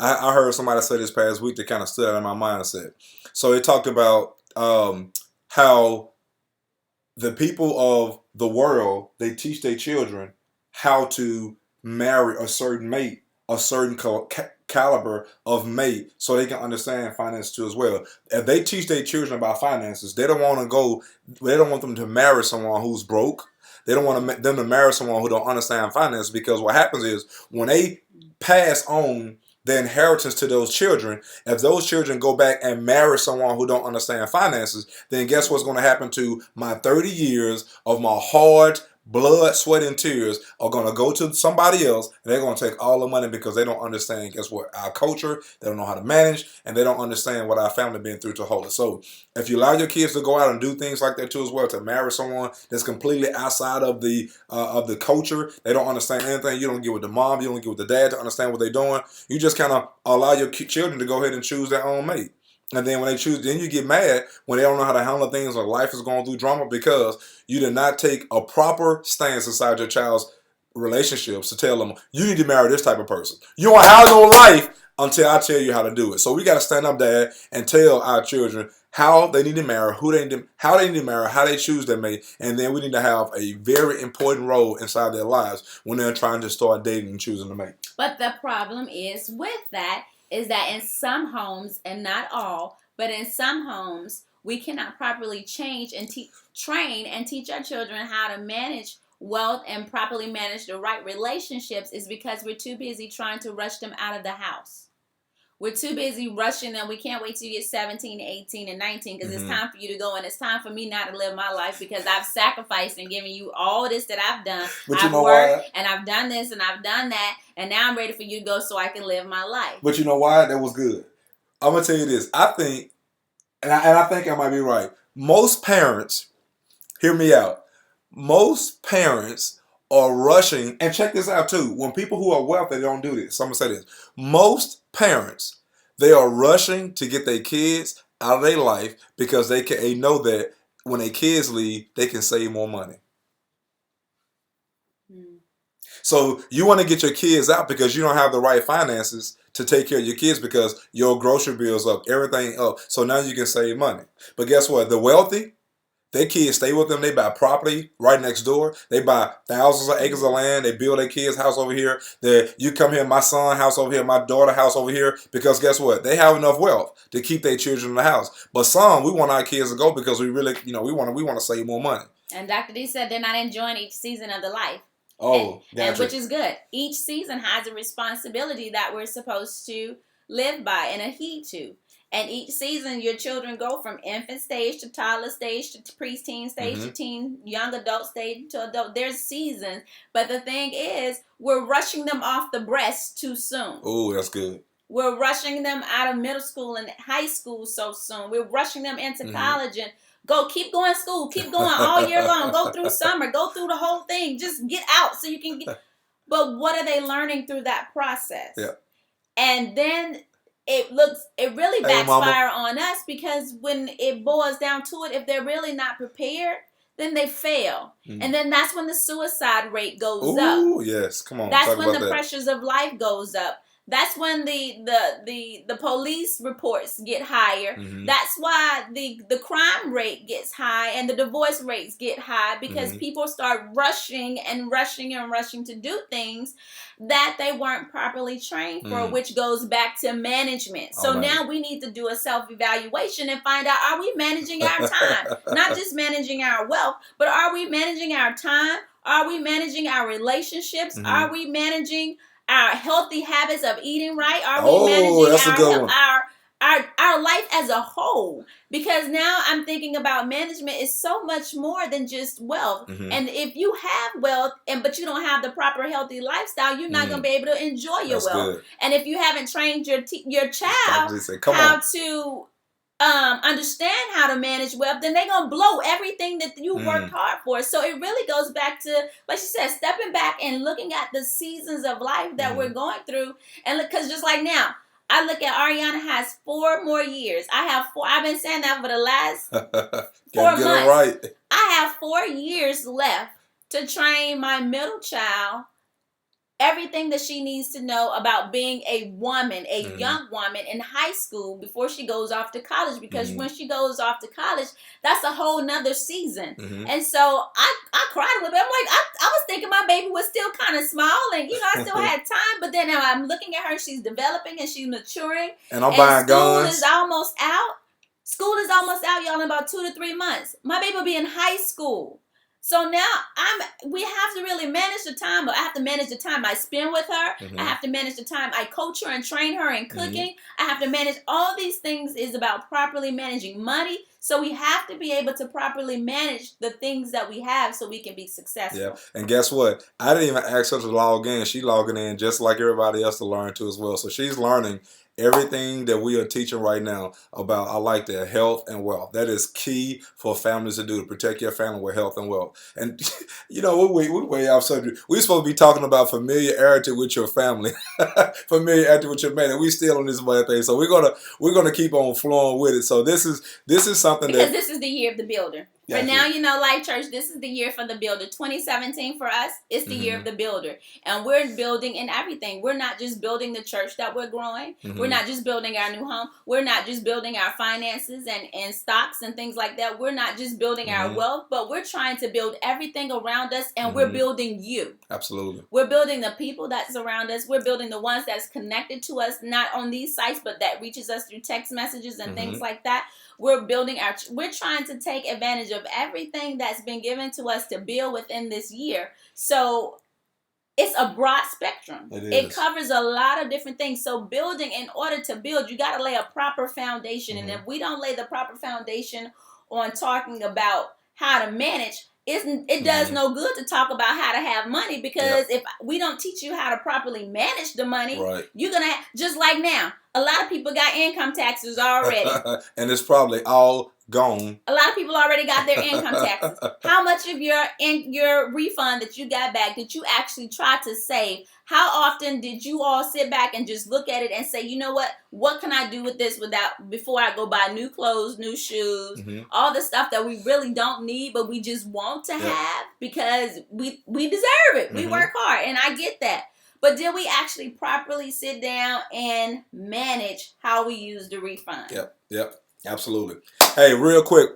Speaker 1: I heard somebody say this past week that kind of stood out in my mindset. So it talked about how the people of the world, they teach their children how to marry a certain mate, a certain caliber of mate, so they can understand finance too as well. If they teach their children about finances, they don't want them to marry someone who's broke. They don't want them to marry someone who don't understand finance, because what happens is when they pass on the inheritance to those children, if those children go back and marry someone who don't understand finances, then guess what's going to happen to my 30 years of my hard blood, sweat, and tears are going to go to somebody else, and they're going to take all the money because they don't understand, guess what, our culture, they don't know how to manage, and they don't understand what our family been through to hold it. So if you allow your kids to go out and do things like that too as well, to marry someone that's completely outside of the culture, they don't understand anything, you don't get with the mom, you don't get with the dad to understand what they're doing, you just kind of allow your children to go ahead and choose their own mate. And then when they choose, then you get mad when they don't know how to handle things, or life is going through drama because you did not take a proper stance inside your child's relationships to tell them, you need to marry this type of person. You don't have no life until I tell you how to do it. So we got to stand up, Dad, and tell our children how they need to marry, how they need to marry, how they choose their mate. And then we need to have a very important role inside their lives when they're trying to start dating and choosing a mate.
Speaker 2: But the problem is with that is that in some homes, and not all, but in some homes, we cannot properly change and train and teach our children how to manage wealth and properly manage the right relationships, is because we're too busy trying to rush them out of the house. We're too busy rushing them. We can't wait till you get 17, 18, and 19 because it's time for you to go, and it's time for me not to live my life because I've sacrificed and given you all this that I've done. I've worked and I've done this and I've done that, and now I'm ready for you to go so I can live my life.
Speaker 1: But you know why? That was good. I'm going to tell you this. I think, and I think I might be right, most parents, hear me out, most parents are rushing, and check this out too, when people who are wealthy, they don't do this. So I'm going to say this. Most parents, they are rushing to get their kids out of their life because they know that when their kids leave, they can save more money. So you want to get your kids out because you don't have the right finances to take care of your kids because your grocery bill's up, everything up. So now you can save money. But guess what? The wealthy, their kids stay with them. They buy property right next door. They buy thousands of acres of land. They build their kids' house over here. You come here, my son's house over here, my daughter's house over here. Because guess what? They have enough wealth to keep their children in the house. But some, we want our kids to go because we really, we want to save more money.
Speaker 2: And Dr. D said they're not enjoying each season of the life.
Speaker 1: Oh,
Speaker 2: and which is good. Each season has a responsibility that we're supposed to live by and adhere to. And each season, your children go from infant stage to toddler stage to preteen stage to teen, young adult stage to adult. There's seasons. But the thing is, we're rushing them off the breast too soon.
Speaker 1: Oh, that's good.
Speaker 2: We're rushing them out of middle school and high school so soon. We're rushing them into college and keep going school, keep going all year long. Go through summer, go through the whole thing. Just get out so you can get. But what are they learning through that process?
Speaker 1: Yeah.
Speaker 2: And then it really backfire on us, because when it boils down to it, if they're really not prepared, then they fail. And then that's when the suicide rate goes up.
Speaker 1: Oh, yes. Come on.
Speaker 2: That's when the pressures of life goes up. That's when the police reports get higher. That's why the crime rate gets high and the divorce rates get high, because people start rushing to do things that they weren't properly trained for, which goes back to management. So now we need to do a self-evaluation and find out, are we managing our time? Not just managing our wealth, but are we managing our time? Are we managing our relationships? Are we managing our healthy habits of eating right? Are we managing our life as a whole? Because now I'm thinking about management is so much more than just wealth. And if you have wealth but you don't have the proper healthy lifestyle, you're not going to be able to enjoy your wealth. Good. And if you haven't trained your child how to understand how to manage wealth, then they're going to blow everything that you worked hard for. So it really goes back to, like she said, stepping back and looking at the seasons of life that we're going through. And because just like now, I look at Ariana has 4 more years. I have 4. I've been saying that for the last 4 months. Right. I have 4 years left to train my middle child everything that she needs to know about being a woman, a young woman in high school before she goes off to college. Because when she goes off to college, that's a whole nother season. And so I cried a little bit. I'm like, I was thinking my baby was still kind of small, and I still had time. But then I'm looking at her; she's developing and she's maturing. And I'm buying guns. School is almost out. School is almost out, y'all, in about 2 to 3 months. My baby will be in high school. So now we have to really manage the time. I have to manage the time I spend with her. I have to manage the time I coach her and train her in cooking. I have to manage all these things. Is about properly managing money. So we have to be able to properly manage the things that we have so we can be successful. Yeah.
Speaker 1: And guess what? I didn't even ask her to log in. She logging in just like everybody else to learn too as well. So she's learning everything that we are teaching right now about, I like that, health and wealth. That is key for families to do, to protect your family with health and wealth. And, we're way off subject. We're supposed to be talking about familiarity with your family, familiarity with your man, and we still on this bad thing. So we're gonna keep on flowing with it. So this is something
Speaker 2: because this is the year of the builder. For now, Life Church, this is the year for the builder. 2017 for us, it's the year of the builder. And we're building in everything. We're not just building the church that we're growing. We're not just building our new home. We're not just building our finances and stocks and things like that. We're not just building our wealth, but we're trying to build everything around us, and we're building you.
Speaker 1: Absolutely.
Speaker 2: We're building the people that's around us. We're building the ones that's connected to us, not on these sites, but that reaches us through text messages and things like that. We're trying to take advantage of everything that's been given to us to build within this year. So it's a broad spectrum. It covers a lot of different things. So building, in order to build, you got to lay a proper foundation. And if we don't lay the proper foundation on talking about how to manage, it does no good to talk about how to have money, because if we don't teach you how to properly manage the money, you're going to, just like now, a lot of people got income taxes already.
Speaker 1: And it's probably all gone.
Speaker 2: A lot of people already got their income taxes. How much of your refund that you got back did you actually try to save? How often did you all sit back and just look at it and say, you know what can I do with this before I go buy new clothes, new shoes, all the stuff that we really don't need, but we just want to have because we deserve it. We work hard, and I get that. But did we actually properly sit down and manage how we use the refund?
Speaker 1: Yep. Absolutely. Hey, real quick,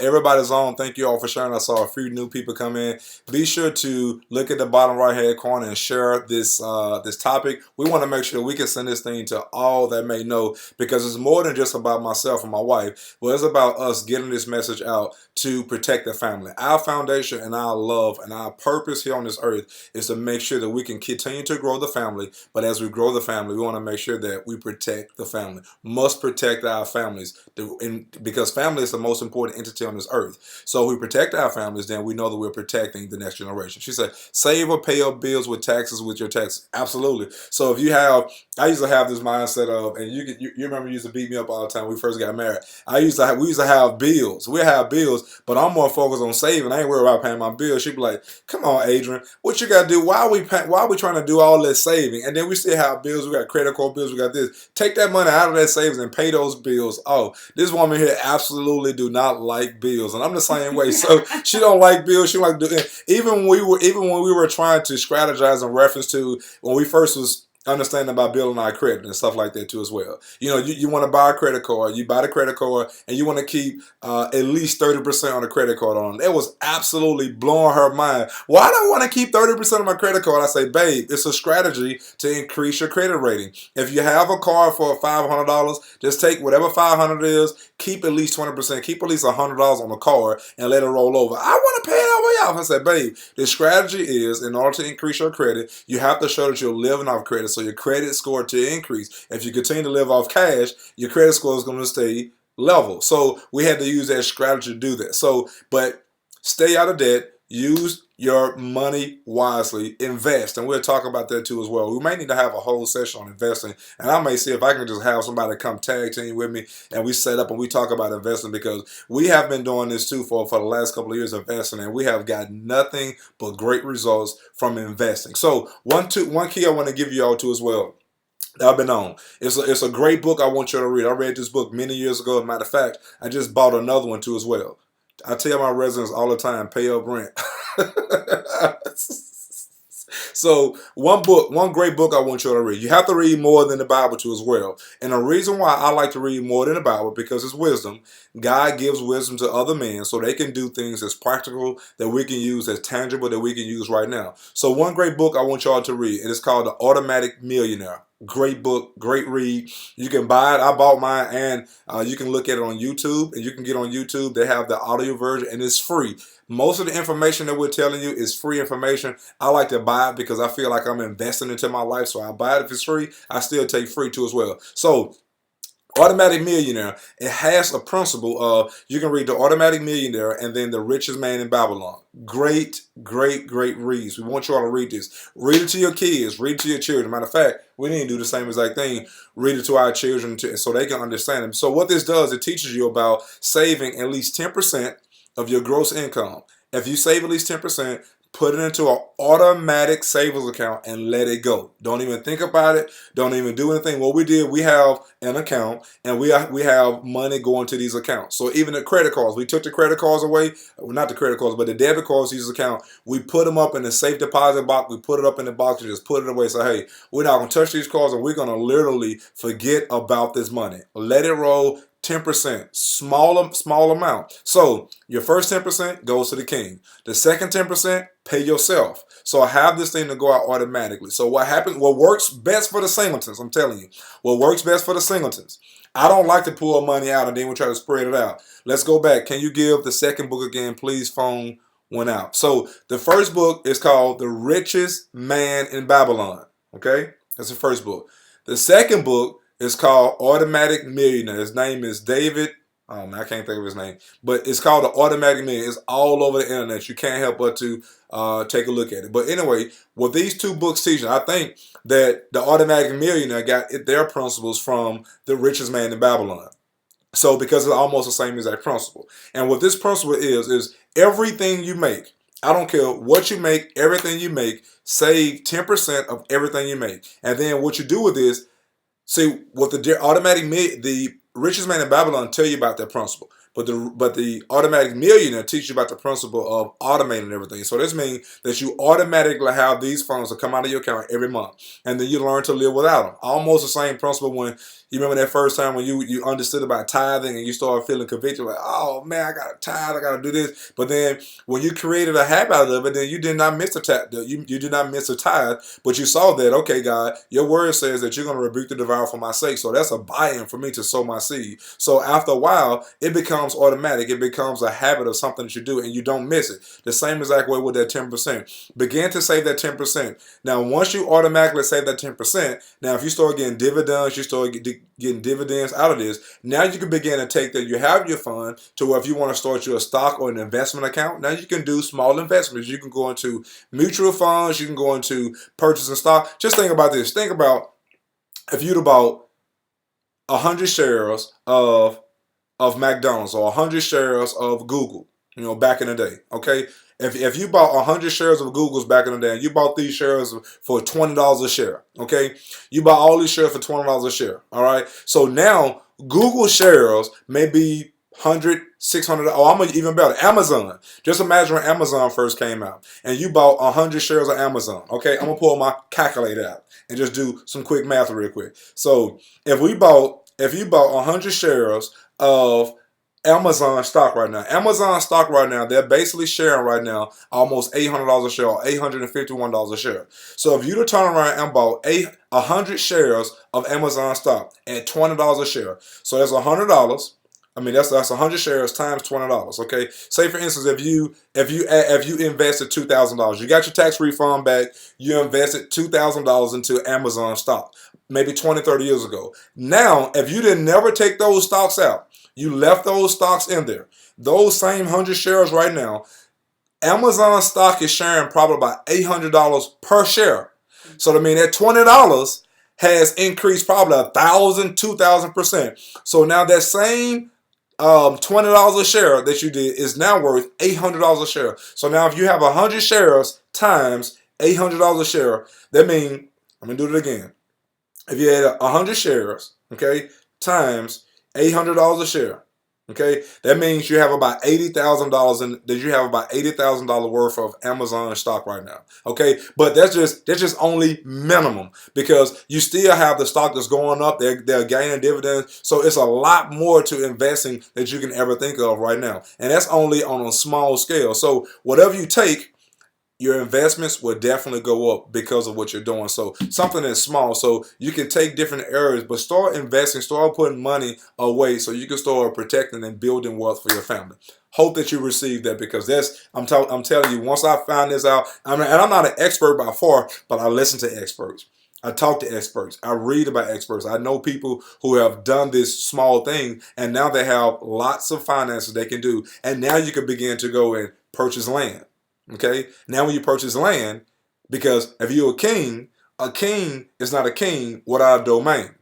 Speaker 1: everybody's on. Thank you all for sharing. I saw a few new people come in. Be sure to look at the bottom right hand corner and share this topic. We want to make sure we can send this thing to all that may know, because it's more than just about myself and my wife, but it's about us getting this message out to protect the family. Our foundation and our love and our purpose here on this earth is to make sure that we can continue to grow the family. But as we grow the family, we want to make sure that we protect the family. Must protect our families, because family is the most important entity on this earth. So if we protect our families, then we know that we're protecting the next generation. She said, save or pay your bills with taxes with your taxes. Absolutely. So if you have, I used to have this mindset of, and you remember you used to beat me up all the time when we first got married. We used to have bills. We have bills, but I'm more focused on saving. I ain't worried about paying my bills. She'd be like, come on, Adrian, what you got to do? Why are we trying to do all this saving? And then we still have bills. We got credit card bills. We got this. Take that money out of that savings and pay those bills. Oh, this woman here absolutely do not like bills, and I'm the same way. So she don't like bills. She like even when we were trying to strategize in reference to when we first was understanding about building our credit and stuff like that too as well. You want to buy a credit card, you buy the credit card, and you want to keep at least 30% on the credit card on. It was absolutely blowing her mind. Why do I want to keep 30% of my credit card? I say, babe, it's a strategy to increase your credit rating. If you have a card for $500, just take whatever $500 is, keep at least 20%, keep at least $100 on the card, and let it roll over. I want to pay it all the way off. I said, babe, the strategy is, in order to increase your credit, you have to show that you're living off credit, so your credit score to increase. If you continue to live off cash, your credit score is going to stay level. So we had to use that strategy to do that. So, but stay out of debt. Use your money wisely. Invest, and we'll talk about that too as well. We may need to have a whole session on investing, and I may see if I can just have somebody come tag team with me, and we set up and we talk about investing, because we have been doing this too for the last couple of years, investing, and we have got nothing but great results from investing. So one key I want to give you all to as well, I've been on. It's a great book I want you to read. I read this book many years ago. As a matter of fact, I just bought another one too as well. I tell my residents all the time, pay up rent. So one great book I want you to read. You have to read more than the Bible too as well. And the reason why I like to read more than the Bible, because it's wisdom. God gives wisdom to other men so they can do things that's practical, that we can use, that's tangible, that we can use right now. So one great book I want y'all to read, and it's called The Automatic Millionaire. Great book, great read. You can buy it. I bought mine, and you can look at it on YouTube, and you can get on YouTube. They have the audio version, and it's free. Most of the information that we're telling you is free information. I like to buy it because I feel like I'm investing into my life, so I buy it if it's free. I still take free too as well. So Automatic Millionaire, it has a principle of, you can read The Automatic Millionaire and then The Richest Man in Babylon. Great, great, great reads. We want you all to read this. Read it to your kids. Read it to your children. Matter of fact, we need to do the same exact thing. Read it to our children so they can understand them. So what this does, it teaches you about saving at least 10% of your gross income. If you save at least 10%, put it into an automatic savings account and let it go. Don't even think about it. Don't even do anything. What we did, we have an account, and we have money going to these accounts. So even the credit cards, we took the credit cards away. Well, not the credit cards, but the debit cards to this account. We put them up in the safe deposit box. We put it up in the box and just put it away. So, hey, we're not going to touch these cards, and we're going to literally forget about this money. Let it roll. 10%, small amount. So your first 10% goes to the king. The second 10%, pay yourself. So I have this thing to go out automatically. So what happens, what works best for the singletons, I'm telling you, what works best for the singletons. I don't like to pull money out and then we try to spread it out. Let's go back. Can you give the second book again, please? Phone went out. So the first book is called The Richest Man in Babylon. Okay, that's the first book. The second book is called Automatic Millionaire. His name is David. I can't think of his name, but it's called The Automatic Millionaire. It's all over the internet. You can't help but to take a look at it. But anyway, what these two books teach, I think that The Automatic Millionaire got their principles from The Richest Man in Babylon. So because it's almost the same exact principle. And what this principle is everything you make, I don't care what you make, everything you make, save 10% of everything you make. And then what you do with this, see, what the Richest Man in Babylon tell you about that principle, but the Automatic Millionaire teach you about the principle of automating everything. So this means that you automatically have these funds that come out of your account every month, and then you learn to live without them. Almost the same principle when You remember that first time when you understood about tithing and you started feeling convicted, like, oh man, I gotta tithe, I gotta do this. But then when you created a habit out of it, then you did not miss a tithe. You did not miss a tithe, but you saw that, okay, God, your word says that you're gonna rebuke the devourer for my sake. So that's a buy-in for me to sow my seed. So after a while, it becomes automatic. It becomes a habit of something that you do, and you don't miss it. The same exact way with that 10%. Begin to save that 10%. Now, once you automatically save that 10%, now if you start getting dividends, you start getting dividends out of this. Now you can begin to take that you have your fund to where if you want to start your stock or an investment account, now you can do small investments. You can go into mutual funds, you can go into purchasing stock. Just think about this. Think about if you'd bought 100 shares of McDonald's or 100 shares of Google, back in the day, okay? If you bought 100 shares of Google's back in the day, and you bought these shares for $20 a share, okay? You bought all these shares for $20 a share, all right? So now Google shares may be 100, 600. Oh, I'm even better. Amazon. Just imagine when Amazon first came out, and you bought 100 shares of Amazon, okay? I'm gonna pull my calculator out and just do some quick math real quick. So if you bought 100 shares of Amazon stock right now, they're basically sharing right now almost $800 a share or $851 a share. So if you to turn around and bought 100 shares of Amazon stock at $20 a share, so that's $100. I mean that's 100 shares times $20. Okay. Say for instance, if you invested $2,000, you got your tax refund back. You invested $2,000 into Amazon stock, maybe 20, 30 years ago. Now, if you didn't never take those stocks out, you left those stocks in there. Those same 100 shares right now, Amazon stock is sharing probably about $800 per share. So I mean that $20 has increased probably 1,000, 2,000%. So now that same $20 a share that you did is now worth $800 a share. So now if you have 100 shares times $800 a share, that means, I'm gonna do it again. If you had 100 shares, okay, times $800 a share, okay, that means you have about $80,000 worth of Amazon stock right now, okay. But that's just only minimum because you still have the stock that's going up. They're gaining dividends, so it's a lot more to investing that you can ever think of right now, and that's only on a small scale. So whatever you take, your investments will definitely go up because of what you're doing. So something that's small, so you can take different areas, but start investing, start putting money away so you can start protecting and building wealth for your family. Hope that you receive that because I'm telling you, once I found this out, and I'm not an expert by far, but I listen to experts. I talk to experts. I read about experts. I know people who have done this small thing, and now they have lots of finances they can do. And now you can begin to go and purchase land. Okay. Now when you purchase land, because if you're a king is not a king without a domain.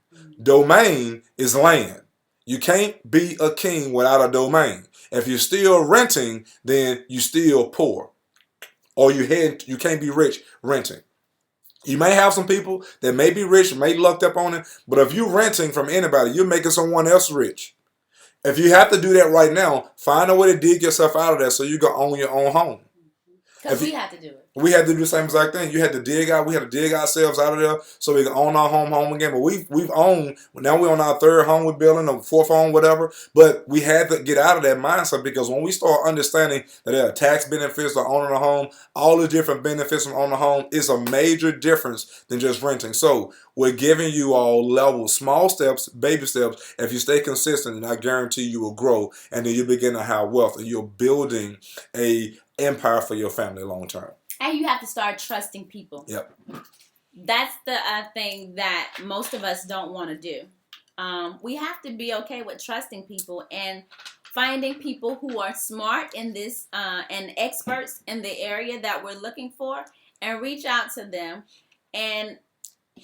Speaker 1: Domain is land. You can't be a king without a domain. If you're still renting, then you still poor. Or you can't be rich renting. You may have some people that may be rich, may lucked up on it, but if you're renting from anybody, you're making someone else rich. If you have to do that right now, find a way to dig yourself out of that so you can own your own home.
Speaker 2: Because we have to do it.
Speaker 1: We had to do the same exact thing. We had to dig ourselves out of there so we can own our home again. But we've owned, now we're on our third home we're building, or fourth home, whatever. But we had to get out of that mindset because when we start understanding that there are tax benefits of owning a home, all the different benefits from owning a home, is a major difference than just renting. So we're giving you all levels, small steps, baby steps. If you stay consistent, and I guarantee you will grow, and then you begin to have wealth, and you're building a empire for your family long term.
Speaker 2: And you have to start trusting people.
Speaker 1: Yep.
Speaker 2: That's the thing that most of us don't want to do. We have to be okay with trusting people and finding people who are smart in this and experts in the area that we're looking for, and reach out to them and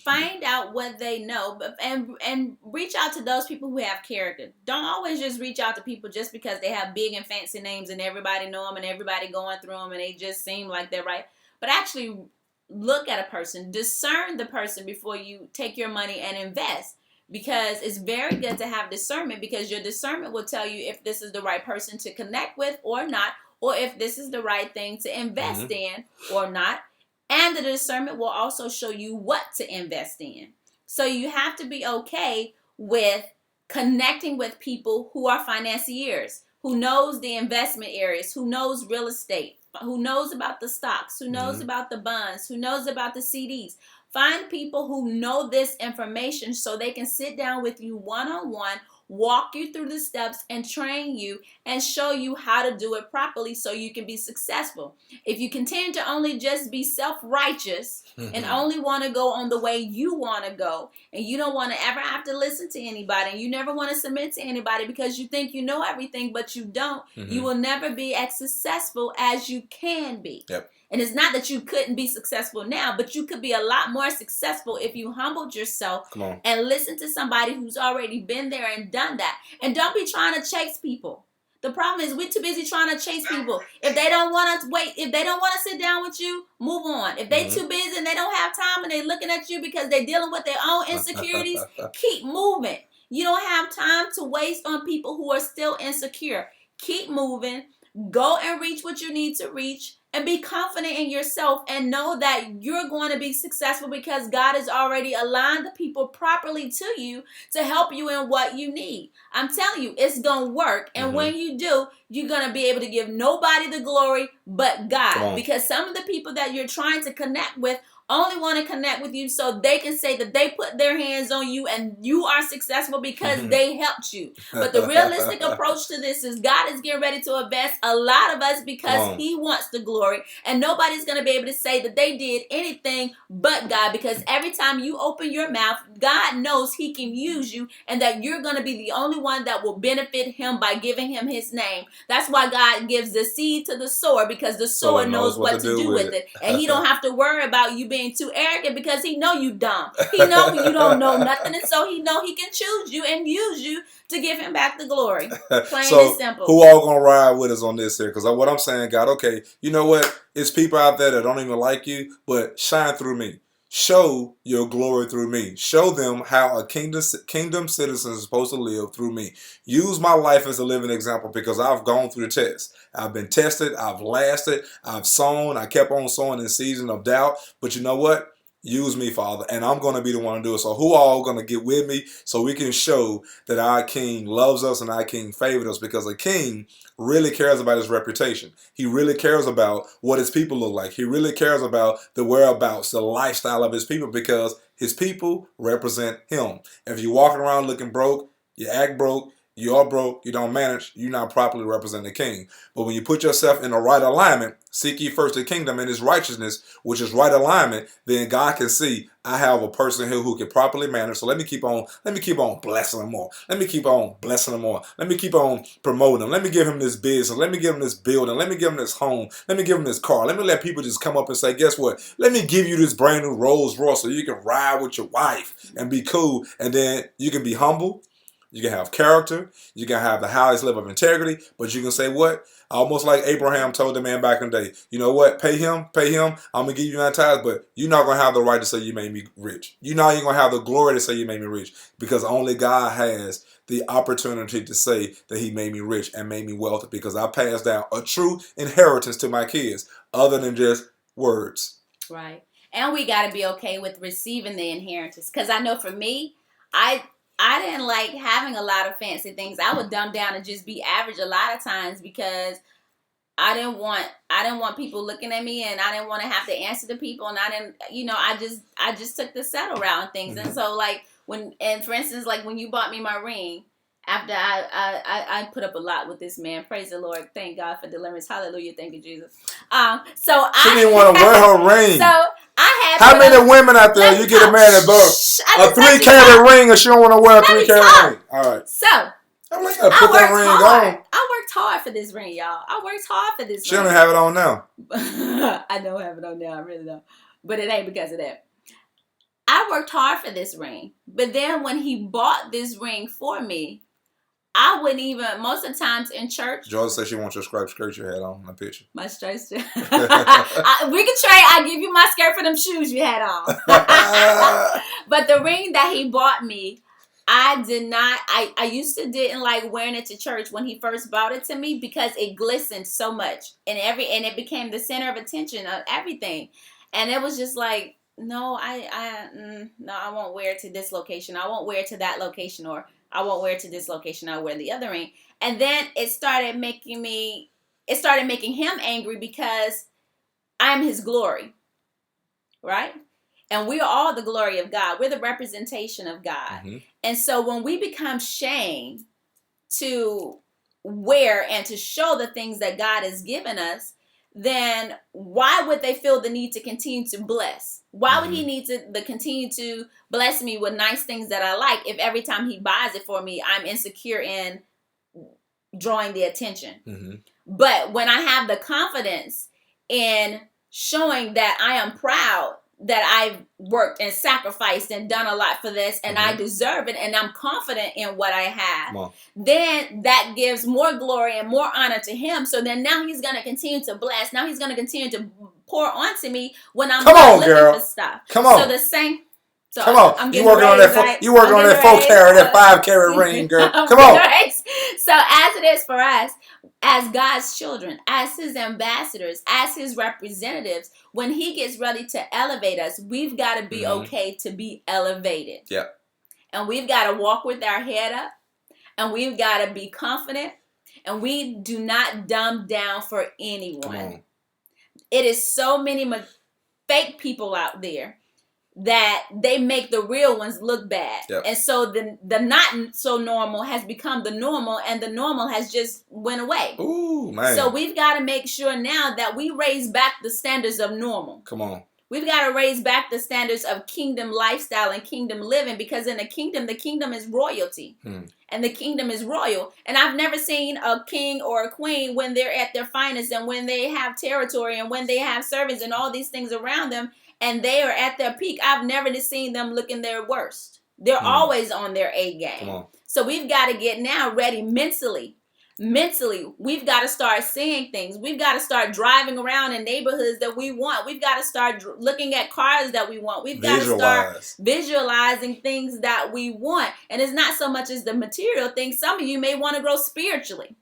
Speaker 2: find out what they know, and reach out to those people who have character. Don't always just reach out to people just because they have big and fancy names and everybody know them and everybody going through them and they just seem like they're right. But actually look at a person, discern the person before you take your money and invest, because it's very good to have discernment, because your discernment will tell you if this is the right person to connect with or not, or if this is the right thing to invest in or not. And the discernment will also show you what to invest in. So you have to be okay with connecting with people who are financiers, who knows the investment areas, who knows real estate, who knows about the stocks, who knows about the bonds, who knows about the CDs. Find people who know this information so they can sit down with you one-on-one, walk you through the steps and train you and show you how to do it properly so you can be successful. If you continue to only just be self-righteous and only want to go on the way you want to go, and you don't want to ever have to listen to anybody, and you never want to submit to anybody because you think you know everything but you don't, you will never be as successful as you can be.
Speaker 1: Yep.
Speaker 2: And it's not that you couldn't be successful now, but you could be a lot more successful if you humbled yourself and listened to somebody who's already been there and done that. And don't be trying to chase people. The problem is we're too busy trying to chase people. If they don't want to wait, if they don't want to sit down with you, move on. If they too busy and they don't have time and they're looking at you because they're dealing with their own insecurities, keep moving. You don't have time to waste on people who are still insecure. Keep moving. Go and reach what you need to reach. And be confident in yourself and know that you're going to be successful because God has already aligned the people properly to you to help you in what you need. I'm telling you, it's going to work. And when you do, you're going to be able to give nobody the glory but God. Because some of the people that you're trying to connect with only want to connect with you so they can say that they put their hands on you and you are successful because they helped you. But the realistic approach to this is God is getting ready to invest a lot of us because he wants the glory. And nobody's going to be able to say that they did anything but God, because every time you open your mouth, God knows he can use you and that you're going to be the only one that will benefit him by giving him his name. That's why God gives the seed to the sower, because the sower knows what to do with it. And he don't have to worry about you being too arrogant because he know you dumb. He know you don't know nothing, and so he know he can choose you and use you to give him back the glory. Plain and simple.
Speaker 1: Who all gonna ride with us on this here? Because what I'm saying, God, okay, you know what? It's people out there that don't even like you, but shine through me. Show your glory through me. Show them how a kingdom citizen is supposed to live through me. Use my life as a living example because I've gone through the test. I've been tested. I've lasted. I've sown. I kept on sowing in season of doubt. But you know what? Use me, Father, and I'm going to be the one to do it. So who all going to get with me so we can show that our King loves us and our King favored us? Because a king really cares about his reputation. He really cares about what his people look like. He really cares about the whereabouts, the lifestyle of his people, because his people represent him. If you're walking around looking broke, you act broke, you're broke, you don't manage, you're not properly representing the king. But when you put yourself in the right alignment, seek ye first the kingdom and his righteousness, which is right alignment, then God can see I have a person here who can properly manage. So let me keep on blessing him more. Let me keep on blessing him more. Let me keep on promoting him. Let me give him this business. Let me give him this building. Let me give him this home. Let me give him this car. Let me let people just come up and say, guess what? Let me give you this brand new Rolls Royce so you can ride with your wife and be cool. And then you can be humble. You can have character. You can have the highest level of integrity. But you can say what? Almost like Abraham told the man back in the day. You know what? Pay him. I'm going to give you my tithes, but you're not going to have the right to say you made me rich. You're not even going to have the glory to say you made me rich, because only God has the opportunity to say that he made me rich and made me wealthy, because I passed down a true inheritance to my kids other than just words.
Speaker 2: Right. And we got to be okay with receiving the inheritance, because I know for me, I didn't like having a lot of fancy things. I would dumb down and just be average a lot of times because I didn't want people looking at me, and I didn't want to have to answer to people, and I just took the settle route and things. And so for instance, like when you bought me my ring, after I put up a lot with this man. Praise the Lord. Thank God for deliverance. Hallelujah. Thank you, Jesus.
Speaker 1: She didn't want to wear her ring.
Speaker 2: So I had.
Speaker 1: How many women out there you get a man that bought a 3-carat ring and she don't want to wear a 3-carat ring? All right.
Speaker 2: So
Speaker 1: I'm like, put that ring on.
Speaker 2: I worked hard for this ring, y'all. I worked hard for this
Speaker 1: ring. She
Speaker 2: don't
Speaker 1: have it on now.
Speaker 2: I don't have it on now. I really don't. But it ain't because of that. I worked hard for this ring. But then when he bought this ring for me, I wouldn't even, most of the times in church.
Speaker 1: Georgia said she wants your striped skirt you had on in the picture.
Speaker 2: My striped skirt. We can trade. I'll give you my skirt for them shoes you had on. But the ring that he bought me, I did not, I used to didn't like wearing it to church when he first bought it to me because it glistened so much. And it became the center of attention of everything. And it was just like, no, no, I won't wear it to this location. I won't wear it to that location, or I won't wear it to this location. I'll wear the other ring. And then it started making him angry because I'm his glory, right? And we are all the glory of God. We're the representation of God.
Speaker 1: Mm-hmm.
Speaker 2: And so when we become shamed to wear and to show the things that God has given us, then why would they feel the need to continue to bless? Why would he need to continue to bless me with nice things that I like if every time he buys it for me, I'm insecure in drawing the attention?
Speaker 1: Mm-hmm.
Speaker 2: But when I have the confidence in showing that I am proud that I've worked and sacrificed and done a lot for this, and I deserve it, and I'm confident in what I have, then that gives more glory and more honor to him. So then now he's going to continue to bless. Now he's going to continue to pour onto me when I'm looking for stuff.
Speaker 1: Come on.
Speaker 2: So the same. So
Speaker 1: come on,
Speaker 2: I'm
Speaker 1: you working on that?
Speaker 2: Right?
Speaker 1: You working on that 4 carat, that 5 carat ring, girl? Come on.
Speaker 2: Right? So as it is for us, as God's children, as his ambassadors, as his representatives, when he gets ready to elevate us, we've got to be okay to be elevated.
Speaker 1: Yep.
Speaker 2: And we've got to walk with our head up, and we've got to be confident, and we do not dumb down for anyone. It is so many fake people out there that they make the real ones look bad. Yep. And so the not so normal has become the normal, and the normal has just went away.
Speaker 1: Ooh, man.
Speaker 2: So we've got to make sure now that we raise back the standards of normal.
Speaker 1: Come on.
Speaker 2: We've got to raise back the standards of kingdom lifestyle and kingdom living, because in the kingdom is royalty. And the kingdom is royal. And I've never seen a king or a queen when they're at their finest, and when they have territory, and when they have servants and all these things around them, and they are at their peak, I've never seen them looking their worst. They're always on their A game. So we've got to get now ready mentally. Mentally, we've got to start seeing things. We've got to start driving around in neighborhoods that we want. We've got to start looking at cars that we want. We've got to start visualizing things that we want. And it's not so much as the material things. Some of you may want to grow spiritually.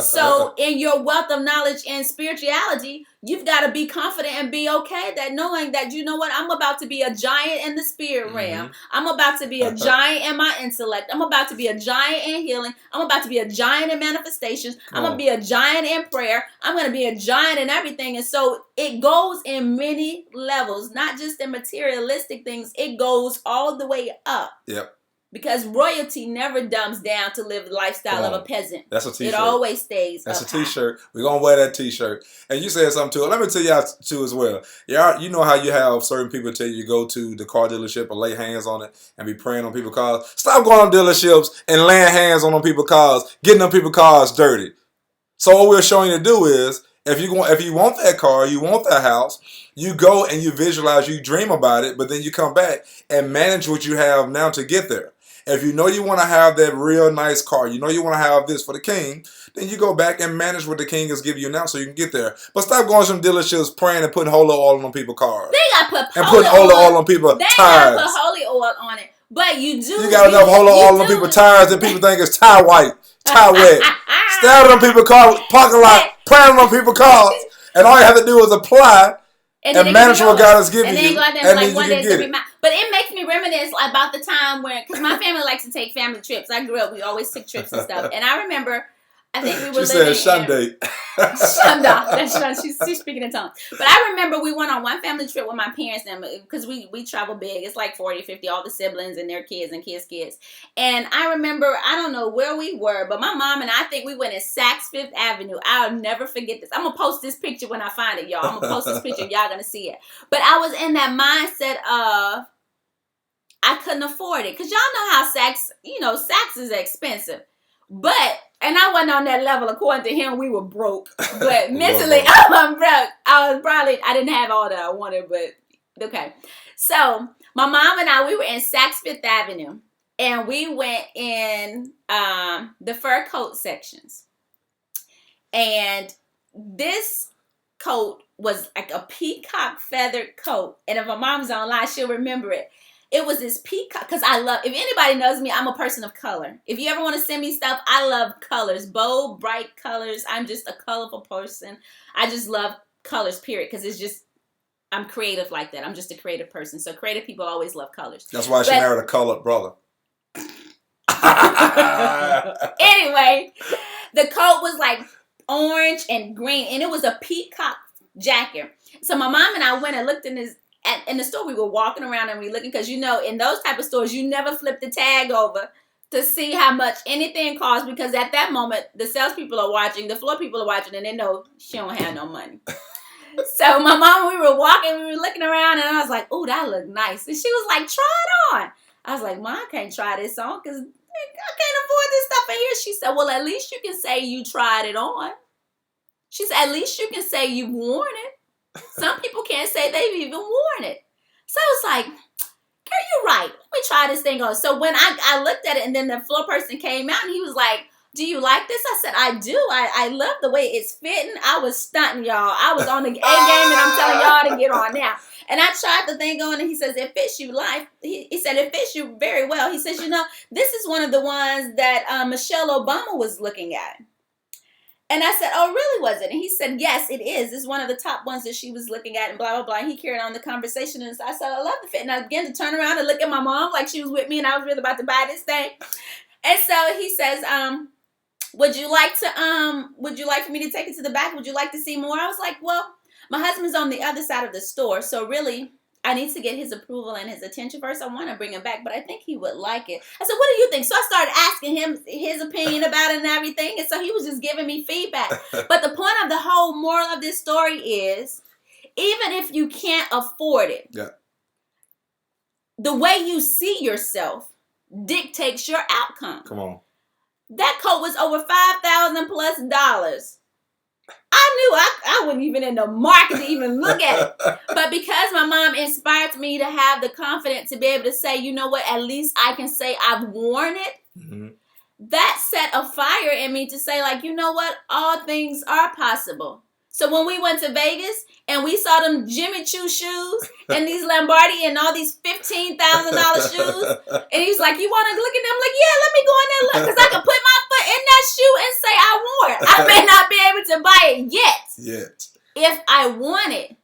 Speaker 2: So in your wealth of knowledge and spirituality, you've got to be confident and be okay that knowing that, you know what, I'm about to be a giant in the spirit realm. I'm about to be a giant in my intellect. I'm about to be a giant in healing. I'm about to be a giant in manifestations. I'm going to be a giant in prayer. I'm going to be a giant in everything. And so it goes in many levels, not just in materialistic things. It goes all the way up.
Speaker 1: Yep.
Speaker 2: Because royalty never dumbs down to live the lifestyle of a peasant.
Speaker 1: That's a t-shirt.
Speaker 2: It always stays.
Speaker 1: That's a t-shirt. We're going to wear that t-shirt. And you said something to it. Let me tell you too as well. You know how you have certain people tell you to go to the car dealership and lay hands on it and be praying on people's cars. Stop going on dealerships and laying hands on people's cars, getting them people's cars dirty. So what we're showing you to do is, if you want that car, you want that house, you go and you visualize, you dream about it, but then you come back and manage what you have now to get there. If you know you want to have that real nice car, you know you want to have this for the king, then you go back and manage what the king is giving you now so you can get there. But stop going to some dealerships praying and putting holy oil on people's cars.
Speaker 2: They got to put
Speaker 1: and putting holy oil on people's tires. They got to
Speaker 2: put holy oil on it. But you do.
Speaker 1: You got enough holy oil on people's tires that people think it's tire white, tire wet. Stand on people's car, parking lot, praying on people's cars. And all you have to do is apply and manage what God has given you. And then you can get it.
Speaker 2: But it makes me reminisce about the time when, because my family likes to take family trips. I grew up, we always took trips and stuff. And I remember, I think we were living
Speaker 1: Sunday.
Speaker 2: Shunda. She's speaking in tongues. But I remember we went on one family trip with my parents, because we travel big. It's like 40, 50, all the siblings and their kids and kids. And I remember, I don't know where we were, but my mom and I think we went in Saks Fifth Avenue. I'll never forget this. I'm going to post this picture when I find it, y'all. I'm going to post this picture. Y'all going to see it. But I was in that mindset of, I couldn't afford it. Because y'all know how Saks is expensive. But, and I wasn't on that level. According to him, we were broke. But mentally, I'm broke. I didn't have all that I wanted, but okay. So, my mom and I, we were in Saks Fifth Avenue. And we went in the fur coat sections. And this coat was like a peacock feathered coat. And if my mom's online, she'll remember it. It was this peacock, because if anybody knows me, I'm a person of color. If you ever want to send me stuff, I love colors, bold, bright colors. I'm just a colorful person. I just love colors, period, because it's just I'm creative like that. I'm just a creative person. So creative people always love colors.
Speaker 1: That's why she married a colored brother.
Speaker 2: Anyway, the coat was like orange and green, and it was a peacock jacket. So my mom and I went and looked in the store. We were walking around and we looking, because you know, in those type of stores, you never flip the tag over to see how much anything costs, because at that moment the salespeople are watching, the floor people are watching, and they know she don't have no money. So my mom, we were walking, we were looking around, and I was like, "Oh, that looked nice," and she was like, "Try it on." I was like, "Mom, I can't try this on because I can't afford this stuff in here." She said, "Well, at least you can say you tried it on." She said, "At least you can say you've worn it. Some people can't say they've even worn it." So I was like, "Girl, you're right. Let me try this thing on." So when I looked at it, and then the floor person came out and he was like, "Do you like this?" I said, "I do. I love the way it's fitting." I was stunting, y'all. I was on the A game, and I'm telling y'all to get on now. And I tried the thing on, and he says, "It fits you like." He said, "It fits you very well." He says, "You know, this is one of the ones that Michelle Obama was looking at." And I said, "Oh, really, was it?" And he said, "Yes, it is. It's one of the top ones that she was looking at," and blah, blah, blah. And he carried on the conversation. And I said, "I love the fit." And I began to turn around and look at my mom like she was with me, and I was really about to buy this thing. And so he says, would you like for me to take it to the back? Would you like to see more? I was like, "Well, my husband's on the other side of the store, so really I need to get his approval and his attention first. I want to bring him back, but I think he would like it." I said, "What do you think?" So I started asking him his opinion about it and everything. And so he was just giving me feedback. But the point of the whole moral of this story is, even if you can't afford it, the way you see yourself dictates your outcome.
Speaker 1: Come on.
Speaker 2: That coat was over $5,000+. I knew I wasn't even in the market to even look at it. But because my mom inspired me to have the confidence to be able to say, "You know what, at least I can say I've worn it."
Speaker 1: Mm-hmm.
Speaker 2: That set a fire in me to say, like, you know what, all things are possible. So when we went to Vegas and we saw them Jimmy Choo shoes and these Lombardi and all these $15,000 shoes, and he's like, "You want to look at them?" I'm like, "Yeah, let me go in there and look, because I can put my foot in that shoe and say I wore it. I may not be able to buy it yet. If I want it."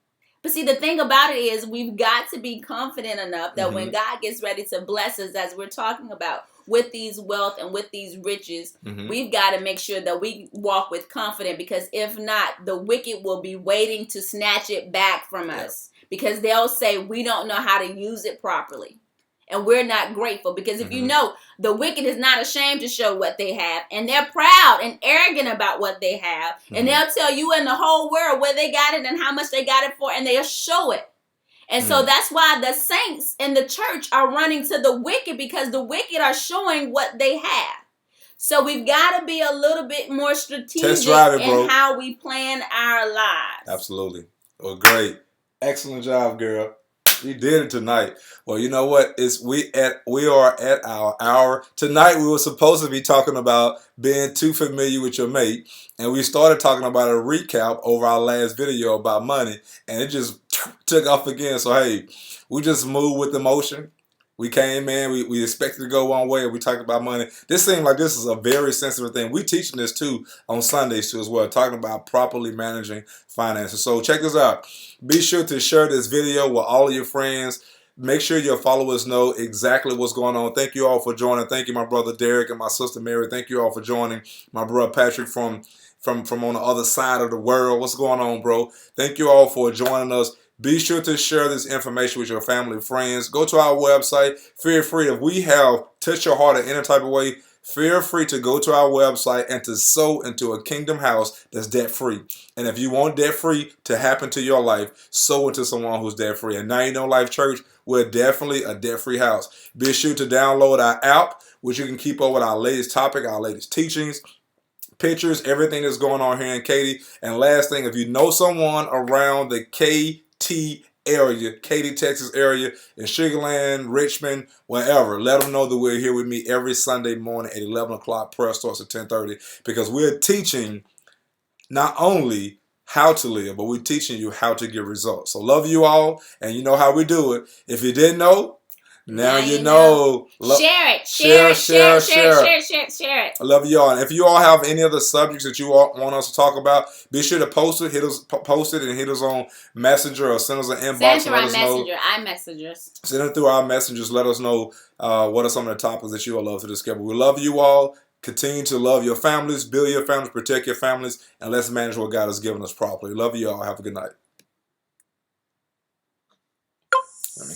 Speaker 2: But see, the thing about it is, we've got to be confident enough that when God gets ready to bless us, as we're talking about, with these wealth and with these riches, we've got to make sure that we walk with confidence, because if not, the wicked will be waiting to snatch it back from us, because they'll say we don't know how to use it properly. And we're not grateful, because if you know, the wicked is not ashamed to show what they have, and they're proud and arrogant about what they have, and they'll tell you in the whole world where they got it and how much they got it for, and they'll show it. And so that's why the saints in the church are running to the wicked, because the wicked are showing what they have. So we've got to be a little bit more strategic in how we plan our lives.
Speaker 1: Absolutely. Well, great. Excellent job, girl. You did it tonight. Well, you know what? We are at our hour. Tonight we were supposed to be talking about being too familiar with your mate, and we started talking about a recap over our last video about money, and it just took off again. So hey, we just moved with emotion. We came in, we expected to go one way, and we talked about money. This seemed like this is a very sensitive thing. We're teaching this too on Sundays too as well, talking about properly managing finances. So check this out. Be sure to share this video with all of your friends. Make sure your followers know exactly what's going on. Thank you all for joining. Thank you, my brother Derek and my sister Mary. Thank you all for joining. My brother Patrick from on the other side of the world. What's going on, bro? Thank you all for joining us. Be sure to share this information with your family and friends. Go to our website. Feel free, if we have touched your heart in any type of way, feel free to go to our website and to sow into a kingdom house that's debt-free. And if you want debt-free to happen to your life, sow into someone who's debt-free. And Now You Know Life Church, we're definitely a debt-free house. Be sure to download our app, which you can keep up with our latest topic, our latest teachings, pictures, everything that's going on here in Katy. And last thing, if you know someone around the KT area, Katy, Texas area, in Sugar Land, Richmond, wherever, let them know that we're here with me every Sunday morning at 11 o'clock. Prayer starts at 10:30, because we're teaching not only how to live, but we're teaching you how to get results. So love you all, and you know how we do it. If you didn't know, Now you know.
Speaker 2: Share it.
Speaker 1: Share
Speaker 2: it.
Speaker 1: I love you all. And if you all have any other subjects that you all want us to talk about, be sure to post it. Post it and hit us on Messenger or send us an inbox.
Speaker 2: Send it through our messengers.
Speaker 1: Send it through our messengers. Let us know what are some of the topics that you would love to discover. We love you all. Continue to love your families, build your families, protect your families, and let's manage what God has given us properly. Love you all. Have a good night. Let me.